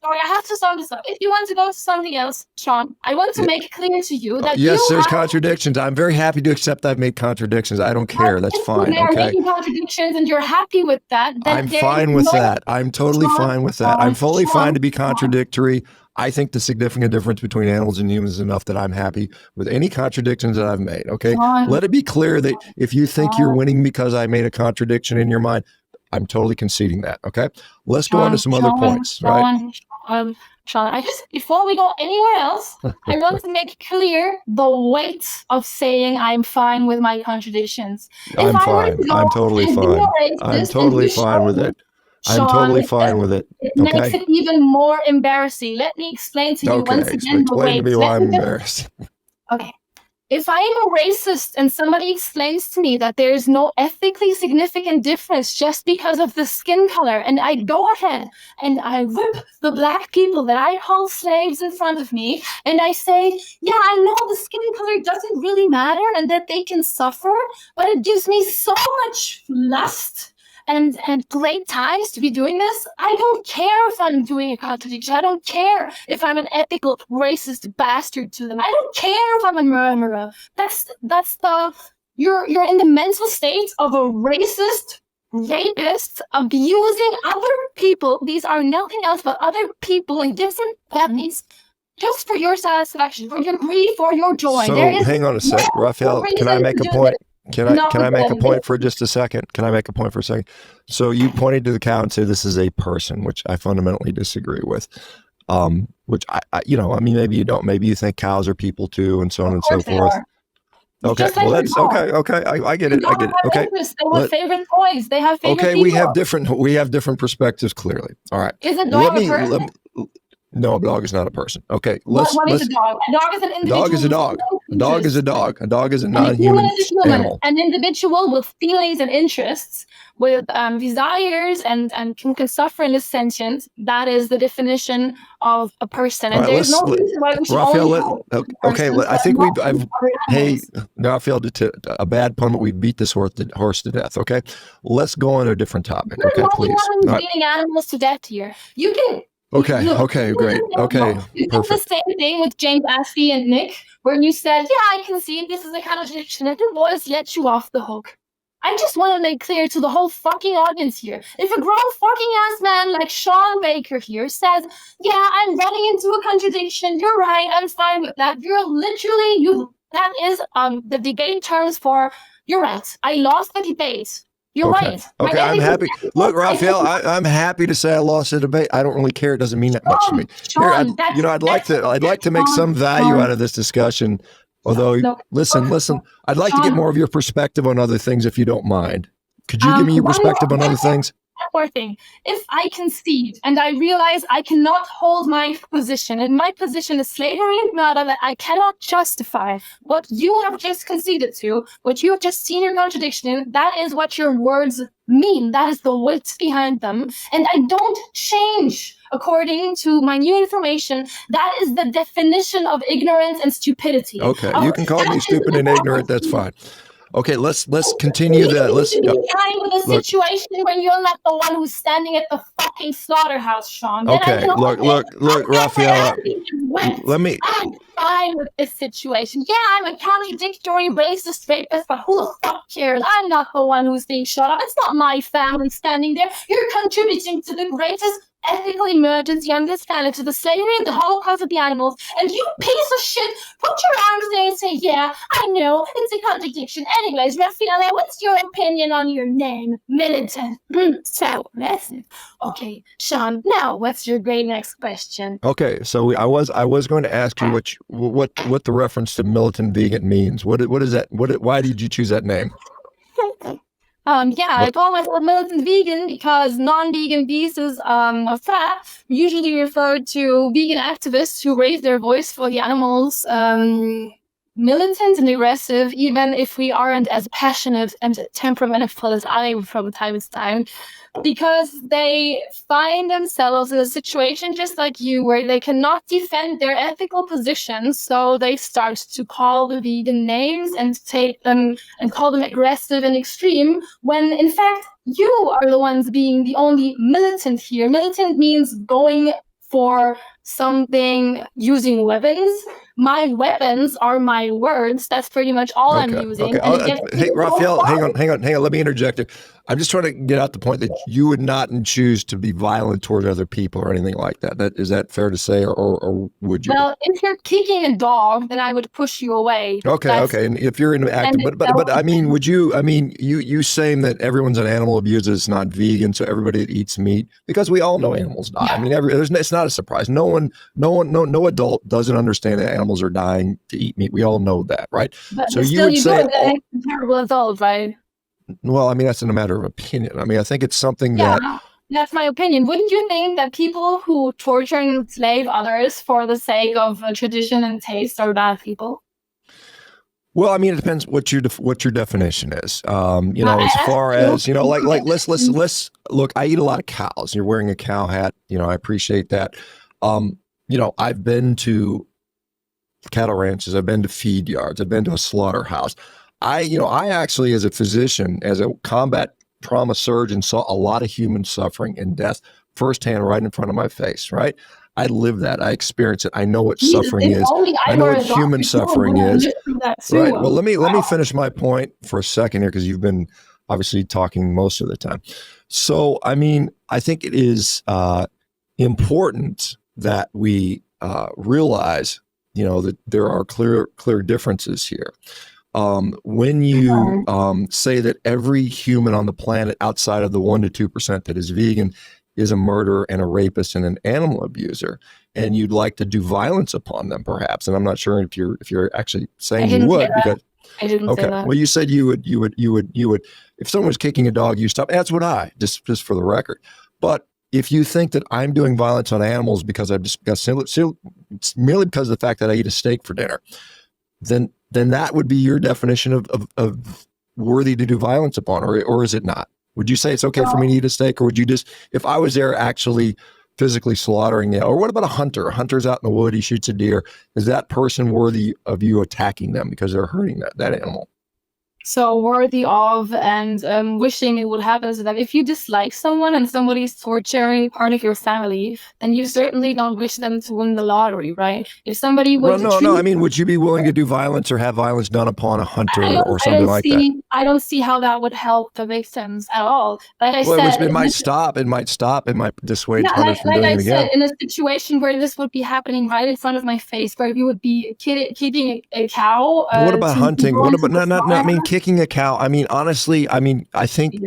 Sorry, I have to sum this up. If you want to go to something else, Shawn, I want to make it clear to you that yes, there's contradictions. I'm very happy to accept I've made contradictions. I don't care. That's fine. If you're making contradictions and you're happy with that, then I'm fine with that. I'm totally fine with that. I'm fully fine to be contradictory. I think the significant difference between animals and humans is enough that I'm happy with any contradictions that I've made. Okay, let it be clear that if you think you're winning because I made a contradiction in your mind, I'm totally conceding that. Okay, let's go on to some other points. Right? Shawn, before we go anywhere else, I want to make clear the weight of saying I'm fine with my contradictions. I'm fine. I'm totally fine. I'm totally fine with it. I'm totally fine with it. It makes it even more embarrassing. Let me explain to you once again the weight. Explain to me why I'm embarrassed. Okay. If I am a racist and somebody explains to me that there is no ethically significant difference just because of the skin color, and I go ahead and I whip the black people that I hold slaves in front of me, and I say, yeah, I know the skin color doesn't really matter and that they can suffer, but it gives me so much lust and great times to be doing this. I don't care if I'm doing a contradiction. I don't care if I'm an ethical racist bastard to them. I don't care if I'm a murderer. You're in the mental state of a racist rapist abusing other people. These are nothing else but other people in different families just for your satisfaction, for your greed, for your joy. So hang on a sec, Raphael, can I make a point? Can I make a point for just a second? Can I make a point for a second? So you pointed to the cow and said this is a person, which I fundamentally disagree with. Which I mean, maybe you don't. Maybe you think cows are people too, and so on and so forth. Okay, well that's okay. Okay, I get it. I get it. Okay, they have favorite toys. They have favorite. Okay, we have different perspectives. Clearly, all right. Is a dog a person? No, a dog is not a person. Okay, what is a dog? A dog is an individual. Dog is a dog. A dog is a dog. A dog is a non-human animal. An individual with feelings and interests, with desires and can suffer and is sentient. That is the definition of a person. And there's no reason why we should Raphael, I think Raphael, a bad pun, but we beat this horse to death. Okay, let's go on to a different topic. Okay, please. Beating animals to death here. You can. Okay, great. Okay, you did the same thing with James Ashley and Nick, where you said, yeah, I can see this is a contradiction, and the voice let you off the hook. I just want to make clear to the whole fucking audience here, if a grown fucking ass man like ShawnBaker here says, yeah, I'm running into a contradiction, you're right, I'm fine with that, you're literally, that is the debate terms for, you're right, I lost the debate. You're right. Okay, I'm happy. Look, Raphael, I'm happy to say I lost the debate. I don't really care. It doesn't mean that much to me. Shawn, I'd like to make some value out of this discussion. Although, listen, I'd like to get more of your perspective on other things, if you don't mind. Could you give me your perspective on other things? One more thing. If I concede and I realize I cannot hold my position, and my position is slavery and murder, that I cannot justify what you have just conceded to, what you have just seen your contradiction in, that is what your words mean. That is the wits behind them. And I don't change according to my new information. That is the definition of ignorance and stupidity. Okay, you can call me stupid and ignorant. That's fine. Okay, let's continue that. Let's be kind with a situation when you're not the one who's standing at the fucking slaughterhouse, Shawn. Okay, look, Raphael. I'm fine with this situation. Yeah, I'm a contradictory racist rapist, but who the fuck cares? I'm not the one who's being shot up. It's not my family standing there. You're contributing to the greatest ethically emergency on this planet, to the slavery and the holocaust of the animals, and you piece of shit put your arms there and say, yeah, I know, it's a contradiction. Anyways, Raffaela, what's your opinion on your name? Militant. So massive. Okay, Shawn, now what's your great next question? Okay, so I was going to ask you what the reference to militant vegan means. What is that? Why did you choose that name? I call myself militant vegan because non-vegan pieces of fat usually refer to vegan activists who raise their voice for the animals. Militant and aggressive, even if we aren't as passionate and temperamental as I am from time to time, because they find themselves in a situation just like you where they cannot defend their ethical positions, so they start to call the vegan names and take them and call them aggressive and extreme, when in fact you are the ones being the only militant here. Militant means going for something using weapons. My weapons are my words. That's pretty much all I'm using. Hey, Raffaela, hang on. Let me interject here. I'm just trying to get out the point that you would not choose to be violent toward other people or anything like that. Is that fair to say, or would you? Well, if you're kicking a dog, then I would push you away. Okay. And if you're into active, but I mean, would you? I mean, you saying that everyone's an animal abuser is not vegan, so everybody that eats meat, because we all know animals die. Yeah. I mean, it's not a surprise. No adult doesn't understand that animals are dying to eat meat. We all know that, right? But so you would say terrible adult, right? Well, I mean, that's a matter of opinion. I mean, I think it's something that... That's my opinion. Wouldn't you think that people who torture and enslave others for the sake of tradition and taste are bad people? Well, I mean, it depends what your definition is. As far as, like let's look, I eat a lot of cows. You're wearing a cow hat. I appreciate that. I've been to cattle ranches. I've been to feed yards. I've been to a slaughterhouse. I actually, as a physician, as a combat trauma surgeon, saw a lot of human suffering and death firsthand right in front of my face, right? I live that. I experience it. I know what suffering is. I know what human suffering is. Right. Well, let me finish my point for a second here, because you've been obviously talking most of the time. So, I mean, I think it is important that we realize, that there are clear differences here. When you say that every human on the planet outside of the 1% to 2% that is vegan is a murderer and a rapist and an animal abuser, and you'd like to do violence upon them, perhaps, and I'm not sure if you're actually saying you would, because I didn't say that. Well, you said you would, if someone was kicking a dog, you stop. That's what just for the record. But if you think that I'm doing violence on animals because merely because of the fact that I eat a steak for dinner, then that would be your definition of worthy to do violence upon, or is it not? Would you say it's okay for me to eat a steak, or would you just, if I was there actually physically slaughtering it, or what about a hunter? A hunter's out in the wood, he shoots a deer. Is that person worthy of you attacking them because they're hurting that animal? So worthy of and wishing it would happen to them. If you dislike someone and somebody's torturing part of your family, then you certainly don't wish them to win the lottery, right? If somebody would... No. I mean, would you be willing to do violence or have violence done upon a hunter or something like that? I don't see how that would help the victims at all. Like I said... It might stop. It might dissuade hunters from doing it again. In a situation where this would be happening right in front of my face, where you would be keeping a cow... what about hunting? What about, kicking a cow? I mean, honestly, I think,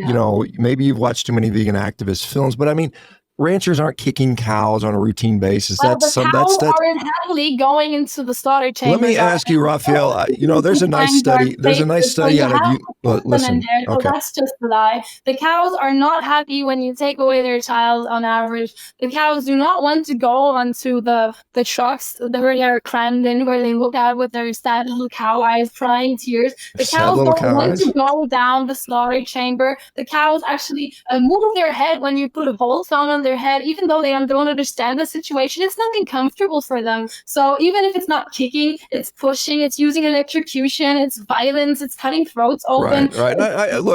maybe you've watched too many vegan activist films, but I mean, ranchers aren't kicking cows on a routine basis. Well, cows aren't happily going into the slaughter chamber. Let me ask you, Raffaela, there's a nice study. There's a nice study out of you. Listen, okay. That's just a lie. The cows are not happy when you take away their child on average. The cows do not want to go onto the trucks where they're crammed in, where they look out with their sad little cow eyes, crying tears. The cows don't want to go down the slaughter chamber. The cows actually move their head when you put a whole song on their head, even though they don't understand the situation. It's not uncomfortable for them. So even if it's not kicking, it's pushing, it's using electrocution, it's violence, it's cutting throats open. Right.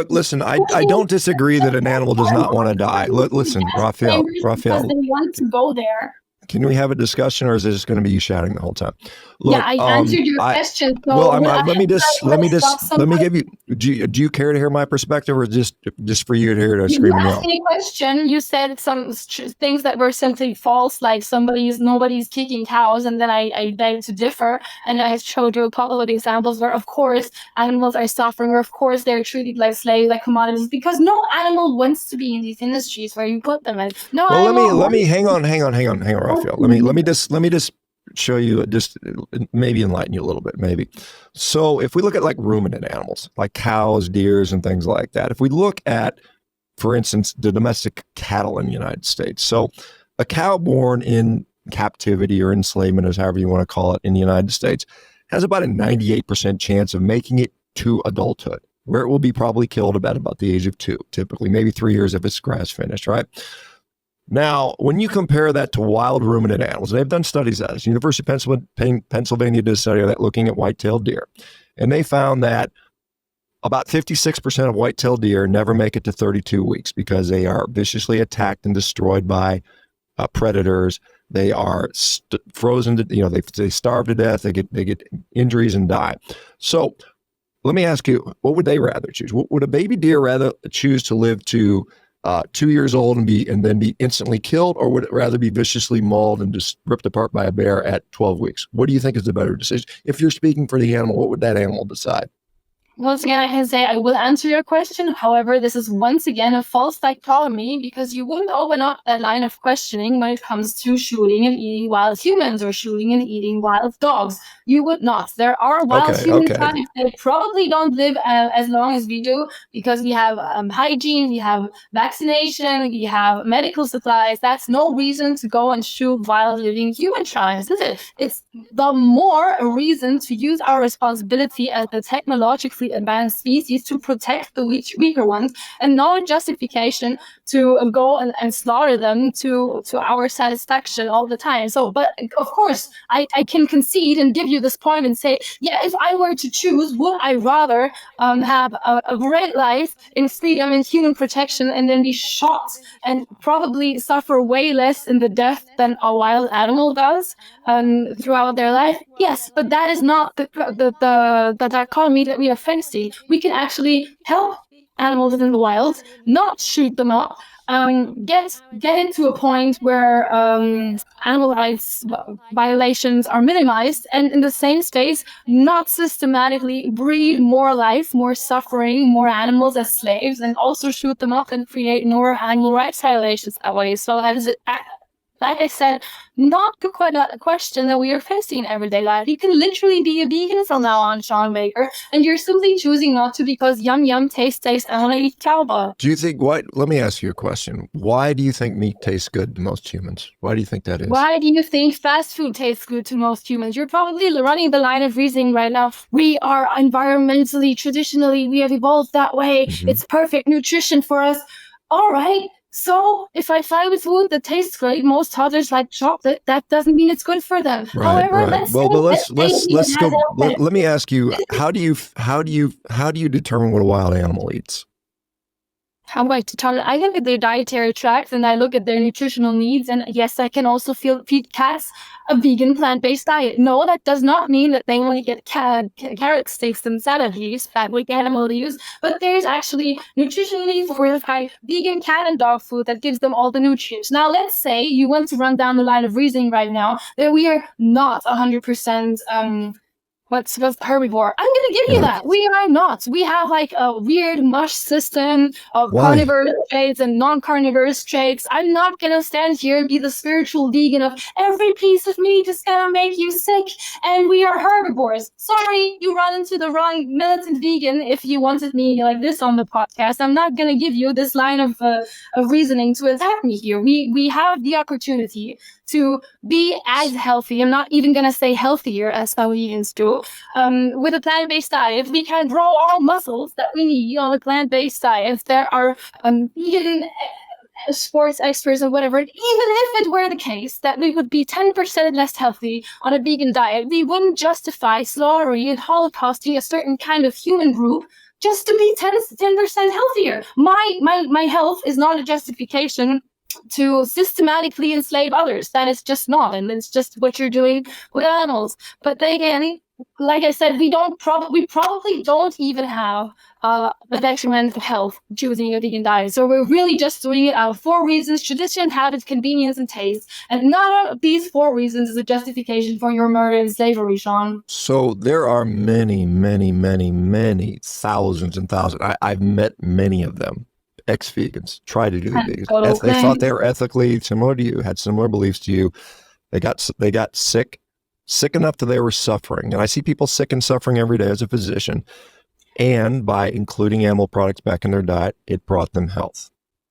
Listen, I don't disagree that an animal does not want to die. Listen, Raffaela. Because they want to go there. Can we have a discussion, or is it just going to be you shouting the whole time? Look, I answered your question. So let me give you. Do you care to hear my perspective, or just for you to hear to scream and yell? You asked me a question. You said some things that were simply false, like nobody's kicking cows, and then I begged to differ, and I showed you a couple of examples where, of course, animals are suffering, or of course they're treated like slaves, like commodities, because no animal wants to be in these industries where you put them in. Let me hang on, Raphael. Let me just show you, just maybe enlighten you a little bit, maybe. So if we look at like ruminant animals, like cows, deers, and things like that, if we look at, for instance, the domestic cattle in the United States. So a cow born in captivity or enslavement, as however you want to call it, in the United States, has about a 98% chance of making it to adulthood, where it will be probably killed about the age of 2, typically, maybe 3 years if it's grass finished, right? Now, when you compare that to wild ruminant animals, they've done studies on this. University of Pennsylvania did a study of that looking at white-tailed deer. And they found that about 56% of white-tailed deer never make it to 32 weeks because they are viciously attacked and destroyed by predators. They are frozen to, they starve to death. They get injuries and die. So let me ask you, what would they rather choose? Would a baby deer rather choose to live to 2 years old and then be instantly killed, or would it rather be viciously mauled and just ripped apart by a bear at 12 weeks? What do you think is the better decision? If you're speaking for the animal, what would that animal decide? Once again, I can say I will answer your question. However, this is once again a false dichotomy because you wouldn't open up that line of questioning when it comes to shooting and eating wild humans or shooting and eating wild dogs. You would not. There are wild human types that probably don't live as long as we do because we have hygiene, we have vaccination, we have medical supplies. That's no reason to go and shoot wild living human tribes, is it? It's the more a reason to use our responsibility as a technologically advanced species to protect the weaker ones, and no justification to go and slaughter them to our satisfaction all the time. So, but of course, I can concede and give you this point and say, yeah, if I were to choose, would I rather have a great life in freedom and human protection and then be shot and probably suffer way less in the death than a wild animal does throughout their life? Yes, but that is not the dichotomy that we are facing. We can actually help animals in the wild, not shoot them up, get into a point where animal rights violations are minimized, and in the same space, not systematically breed more life, more suffering, more animals as slaves, and also shoot them up and create more animal rights violations that way. So that is like I said, not quite a question that we are facing in everyday life. You can literally be a vegan from now on, ShawnBaker, and you're simply choosing not to because yum, taste, and I want to eat cowbell. Do you think, let me ask you a question. Why do you think meat tastes good to most humans? Why do you think that is? Why do you think fast food tastes good to most humans? You're probably running the line of reasoning right now. We are environmentally, traditionally, we have evolved that way. Mm-hmm. It's perfect nutrition for us. All right. So if I find food that tastes great, most toddlers like chocolate, that doesn't mean it's good for them. Right, However, right. Let's go. Let me ask you, how do you determine what a wild animal eats? How do I determine? I look at their dietary tract and I look at their nutritional needs, and yes, I can also feed cats a vegan plant-based diet. No, that does not mean that they only get carrot sticks and salad leaves, fat weak animal leaves, but there's actually nutritionally fortified vegan cat and dog food that gives them all the nutrients. Now, let's say you want to run down the line of reasoning right now that we are not 100% what's herbivore. I'm going to give you that. We are not. We have like a weird mush system of carnivorous traits and non-carnivorous traits. I'm not going to stand here and be the spiritual vegan of every piece of meat is going to make you sick and we are herbivores. Sorry, you run into the wrong militant vegan if you wanted me like this on the podcast. I'm not going to give you this line of reasoning to attack me here. We have the opportunity to be as healthy. I'm not even going to say healthier as some vegans do. With a plant-based diet, we can grow all muscles that we need on a plant-based diet. There are vegan sports experts and whatever. Even if it were the case that we would be 10% less healthy on a vegan diet, we wouldn't justify slaughtering and holocausting a certain kind of human group just to be 10% healthier. My health is not a justification to systematically enslave others. That is just not, and it's just what you're doing with animals. But again, like I said, we probably don't even have a detriment to health choosing a vegan diet. So we're really just doing it out of 4 reasons: tradition, habit, convenience, and taste. And none of these 4 reasons is a justification for your murder and slavery, Shawn. So there are many, many, many, many thousands and thousands. I've met many of them. Ex-vegans try to do these. They thought they were ethically similar to you, had similar beliefs to you. They got sick sick enough that they were suffering. And I see people sick and suffering every day as a physician. And by including animal products back in their diet, it brought them health.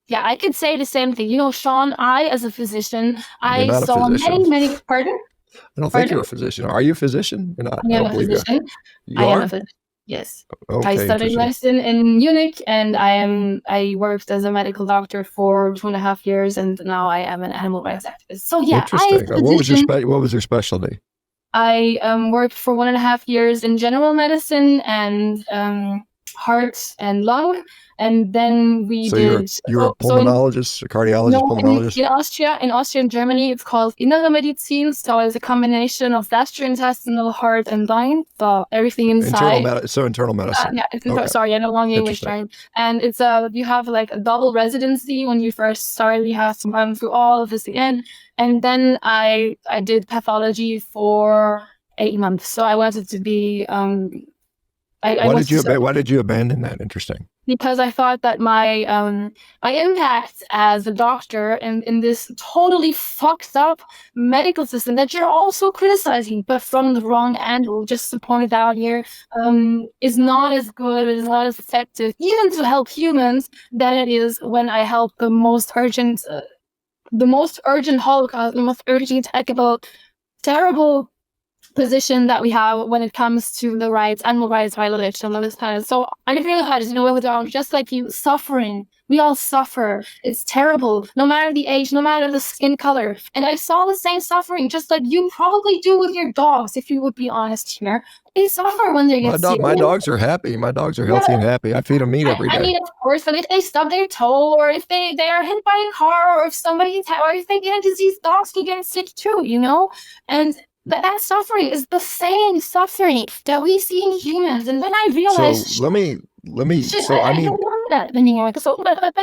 Yeah, I could say the same thing. Shawn, I, as a physician, You're not a saw physician. many, pardon? I don't think you're a physician. Are you a physician? You're not. I am a physician. You are? Am a physician. Yes. Okay, I studied medicine in Munich, and I worked as a medical doctor for 2.5 years, and now I am an animal rights activist. So yeah, interesting. What was your specialty? I worked for 1.5 years in general medicine and heart and lung, and then you're a pulmonologist, a cardiologist, pulmonologist? In Austria and Germany, it's called Innere Medizin, so it's a combination of gastrointestinal, heart, and lung, so everything inside. Internal medicine. Sorry, I know long English term. And it's you have like a double residency. When you first start, you have to run through all of this again. And then I did pathology for 8 months. So I wanted to be. Why did you abandon that? Interesting. Because I thought that my impact as a doctor in this totally fucked up medical system that you're also criticizing, but from the wrong angle, just to point it out here, is not as good, is not as effective, even to help humans, than it is when I help the most urgent Holocaust, the most urgent, terrible position that we have when it comes to the rights, animal rights violation on this planet. So I realized, just like you, suffering. We all suffer. It's terrible. No matter the age, no matter the skin color. And I saw the same suffering, just like you probably do with your dogs, if you would be honest here. They suffer when they get sick. My dogs are happy. My dogs are healthy and happy. I feed them meat every day. I mean, of course, but if they stub their toe, or if they are hit by a car, or if they get a disease, dogs can get sick too, And that suffering is the same suffering that we see in humans. And then I realized. So let me. But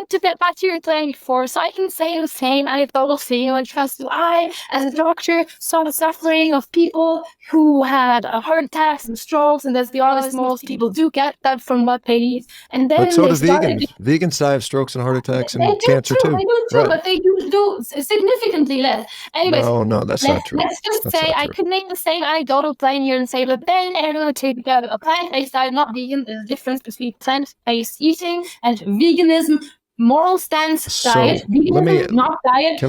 to get back to your claim before, so I can say the same anecdotal thing and trust you. I, as a doctor, saw the suffering of people who had heart attacks and strokes, and let's be honest, most people do get that from what they eat. And then but so do vegans. Vegans die of strokes and heart attacks and cancer too. They do too, right. But they do significantly less. Anyways, no, that's not true. Let's just say I could make the same anecdotal claim here and say, but then everyone would take a plant-based diet, not vegan. There's a difference between plant-based eating and veganism, moral stance diet. Veganism, not diet.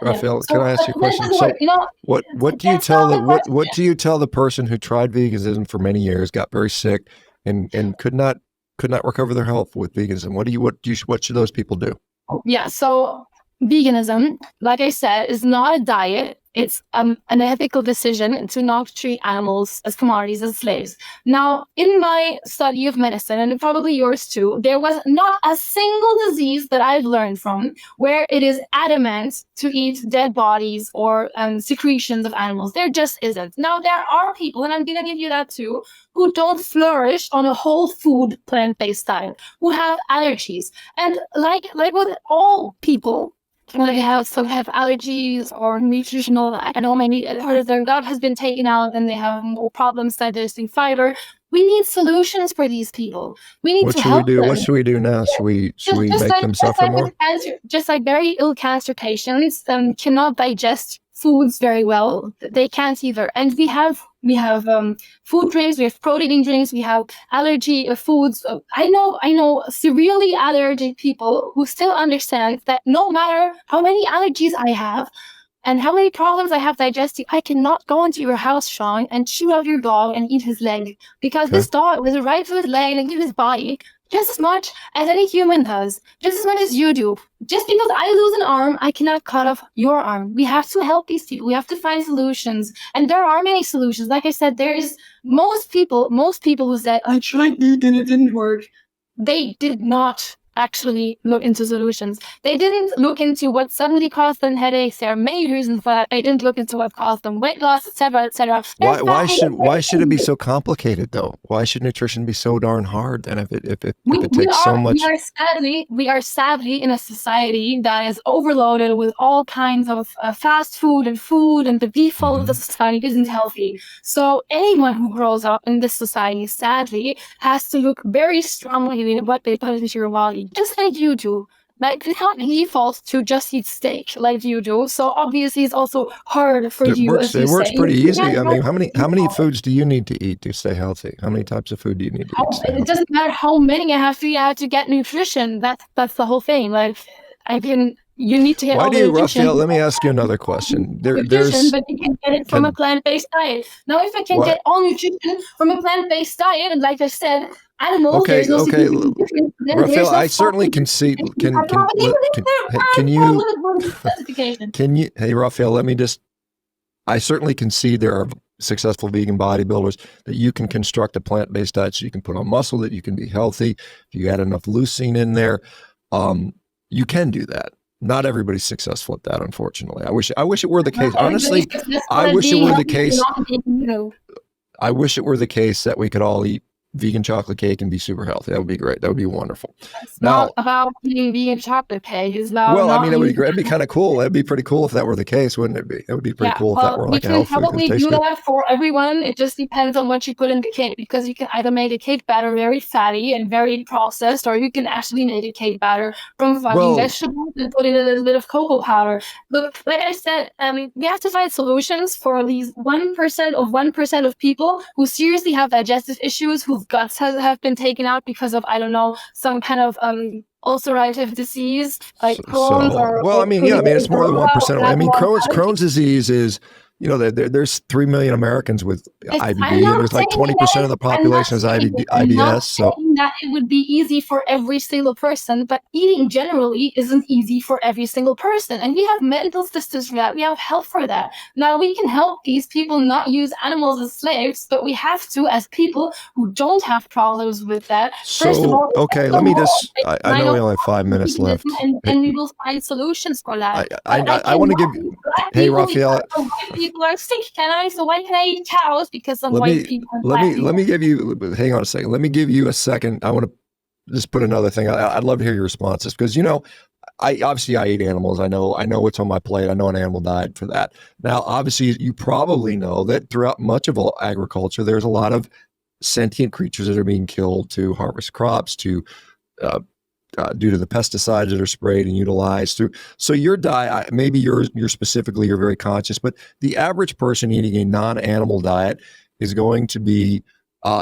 Raffaela, can I ask you a question? So, what do you tell the person who tried veganism for many years, got very sick, and could not recover their health with veganism? What should those people do? Yeah, so veganism, like I said, is not a diet. It's an ethical decision to not treat animals as commodities, as slaves. Now, in my study of medicine, and probably yours too, there was not a single disease that I've learned from where it is adamant to eat dead bodies or secretions of animals. There just isn't. Now, there are people, and I'm going to give you that too, who don't flourish on a whole food plant-based diet, who have allergies. And like with all people, they have allergies or nutritional, maybe part of their gut has been taken out and they have more problems digesting fiber. We need solutions for these people. We need to help them. What should we do now? Should we make them suffer more? Just like very ill cancer patients cannot digest foods very well. They can't either. And we have food drinks, we have protein drinks, we have allergy foods. I know severely allergic people who still understand that no matter how many allergies I have and how many problems I have digesting, I cannot go into your house, Shawn, and chew out your dog and eat his leg. Because this dog was right to his leg and give his body just as much as any human does, just as much as you do. Just because I lose an arm, I cannot cut off your arm. We have to help these people. We have to find solutions. And there are many solutions. Like I said, there is most people who said, I tried it and it didn't work. They did not actually look into solutions. They didn't look into what suddenly caused them headaches. There are many reasons for that. They didn't look into what caused them weight loss, etc., etc. Why should it be so complicated though? Why should nutrition be so darn hard? And if it takes so much, we are sadly in a society that is overloaded with all kinds of fast food, and the default of the society isn't healthy. So anyone who grows up in this society, sadly, has to look very strongly at what they put into your body. Just like you do. Like, he falls to just eat steak like you do. So obviously it's also hard for you, as you It works say. pretty easy. I mean, how many foods do you need to eat to stay healthy? How many types of food do you need to eat to stay It healthy? doesn't matter how many I have to eat, I have to get nutrition. That's the whole thing. Like, you need to get Why all do the you, nutrition. Raphael? Let me ask you another question. Nutrition, but you can get it from a plant-based diet. Now, if I can get all nutrition from a plant-based diet, and like I said, animals, there's no significant difference. Raphael, I certainly can see. Hey, Raphael, I certainly can see there are successful vegan bodybuilders that you can construct a plant-based diet so you can put on muscle, that you can be healthy. If you add enough leucine in there, you can do that. Not everybody's successful at that, unfortunately. I wish it were the case. Honestly, I wish it were the case. I wish it were the case that we could all eat vegan chocolate cake and be super healthy. That would be great. That would be wonderful. It's not about eating vegan chocolate cake. It's about I mean, it would be great. It'd be kind of cool. It'd be pretty cool if that were the case, wouldn't it be? It would be pretty cool if that were like a health food. You can probably do that for everyone. It just depends on what you put in the cake, because you can either make a cake batter very fatty and very processed, or you can actually make a cake batter from vegetables and put in a little bit of cocoa powder. But like I said, we have to find solutions for at least 1% of people who seriously have digestive issues, whose guts have been taken out because of, I don't know, some kind of ulcerative disease like Crohn's it's more than 1%. I mean, Crohn's disease is, there's 3 million Americans with IBD, and there's like 20% of the population has IBS. So that it would be easy for every single person, but eating generally isn't easy for every single person. And we have mental systems for that. We have help for that. Now, we can help these people not use animals as slaves, but we have to, as people who don't have problems with that. First of all, let me just, I know we only have 5 minutes left. And we will find solutions for that. I want to give you, hey, Raffaela. People are sick, so why can I eat cows? Because some white people. Let me give you, hang on a second. Let me give you a second. I want to just put another thing. I'd love to hear your responses, because, I eat animals. I know what's on my plate. I know an animal diet for that. Now, obviously, you probably know that throughout much of all agriculture, there's a lot of sentient creatures that are being killed to harvest crops, to due to the pesticides that are sprayed and utilized through. So your diet, maybe you're very conscious, but the average person eating a non-animal diet is going to be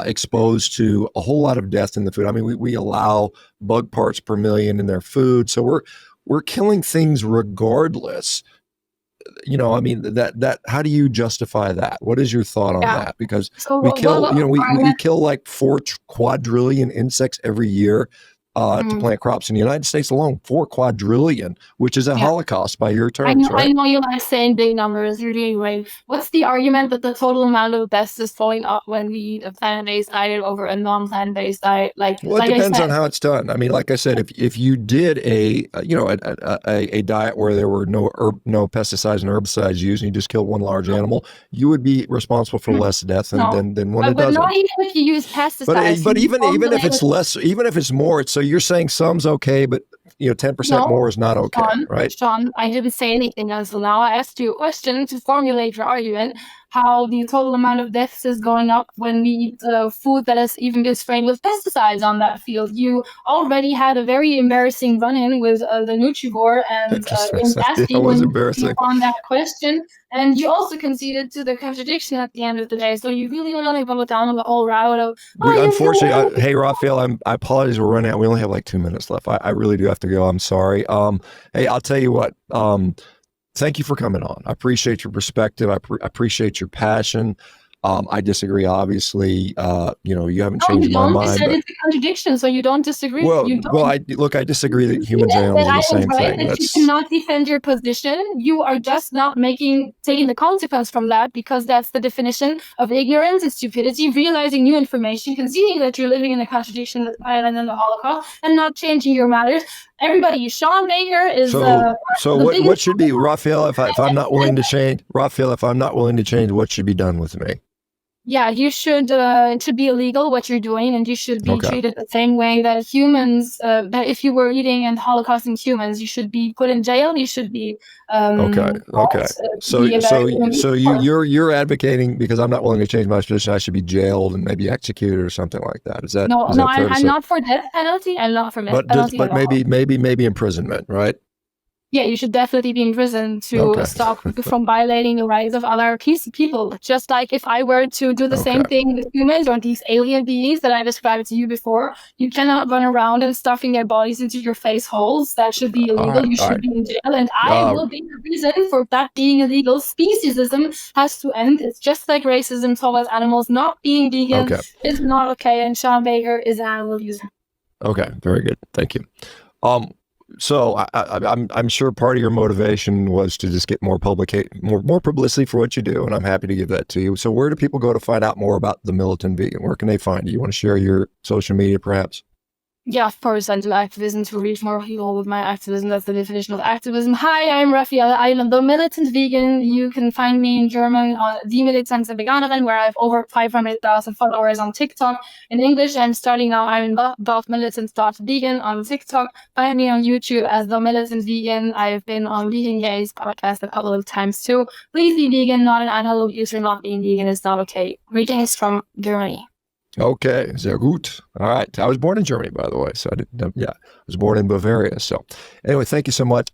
exposed to a whole lot of death in the food. I mean, we allow bug parts per million in their food, so we're killing things regardless. I mean, that how do you justify that? What is your thought on that? Because we kill like 4 quadrillion insects every year to plant crops in the United States alone. 4 quadrillion, which is a Holocaust by your terms, right? I know you like saying big numbers. You're doing great. What's the argument that the total amount of deaths is going up when we eat a plant-based diet over a non-plant-based diet? It depends on how it's done. I mean, like I said, if you did a diet where there were no pesticides and herbicides used, and you just killed one large animal, you would be responsible for less death than one that doesn't. But not even if you use pesticides. But even if it's less, even if it's more, so you're saying some's okay, but 10% more is not okay, right? Shawn, I didn't say anything else. So now I asked you a question to formulate your argument, how the total amount of deaths is going up when we eat food that has even been sprayed with pesticides on that field. You already had a very embarrassing run-in with the Nutrivore and on that question. And you also conceded to the contradiction at the end of the day. So you really want to go down the whole route of... unfortunately, hey, Raphael, I apologize. We're running out. We only have like 2 minutes left. I really do have to go. I'm sorry. Hey, I'll tell you what. Thank you for coming on. I appreciate your perspective. I appreciate your passion. I disagree, obviously. You haven't changed my mind. You said it's a contradiction, so you don't disagree. I disagree that humans and animals are the same thing. You cannot defend your position. You are just not taking the consequence from that, because that's the definition of ignorance and stupidity, realizing new information, conceding that you're living in a contradiction with Ireland and the Holocaust, and not changing your matters. Everybody, ShawnBaker is what should be, Raffaela, if I'm not willing to change, what should be done with me? Yeah, you should, it should be illegal what you're doing, and you should be Okay. treated the same way that humans, that if you were eating and holocausting humans, you should be put in jail, you should be, Okay. Okay. be a very You're advocating, because I'm not willing to change my position, I should be jailed and maybe executed or something like that. Is No, that fair to I'm say? not for death penalty. I'm not for death penalty at But all. maybe imprisonment, right? Yeah, you should definitely be in prison to Okay. stop from violating the rights of other people. Just like if I were to do the Okay. same thing with humans or these alien beings that I described to you before, you cannot run around and stuffing their bodies into your face holes. That should be All illegal. right. You All should right. be in jail, and I will be in prison for that being illegal. Speciesism has to end. It's just like racism towards animals. Not being vegan Okay. is not okay, and ShawnBaker is an animal user. Okay. Very good. Thank you. So I'm sure part of your motivation was to just get more publicity for what you do, and I'm happy to give that to you. So where do people go to find out more about the Militant Vegan? Where can they find you? You want to share your social media, perhaps? Yeah, of course, I do activism to reach more people with my activism. That's the definition of activism. Hi, I'm Raffaela. I'm the Militant Vegan. You can find me in German on Die Militante Veganerin, where I have over 500,000 followers on TikTok. In English, I'm starting now. I'm about militant.vegan on TikTok. Find me on YouTube as the Militant Vegan. I've been on Vegan Gays podcast a couple of times too. Please be vegan, not an animal user. Not being vegan is not okay. Greetings from Germany. Okay, sehr gut. All right. I was born in Germany, by the way. So I was born in Bavaria. So anyway, thank you so much.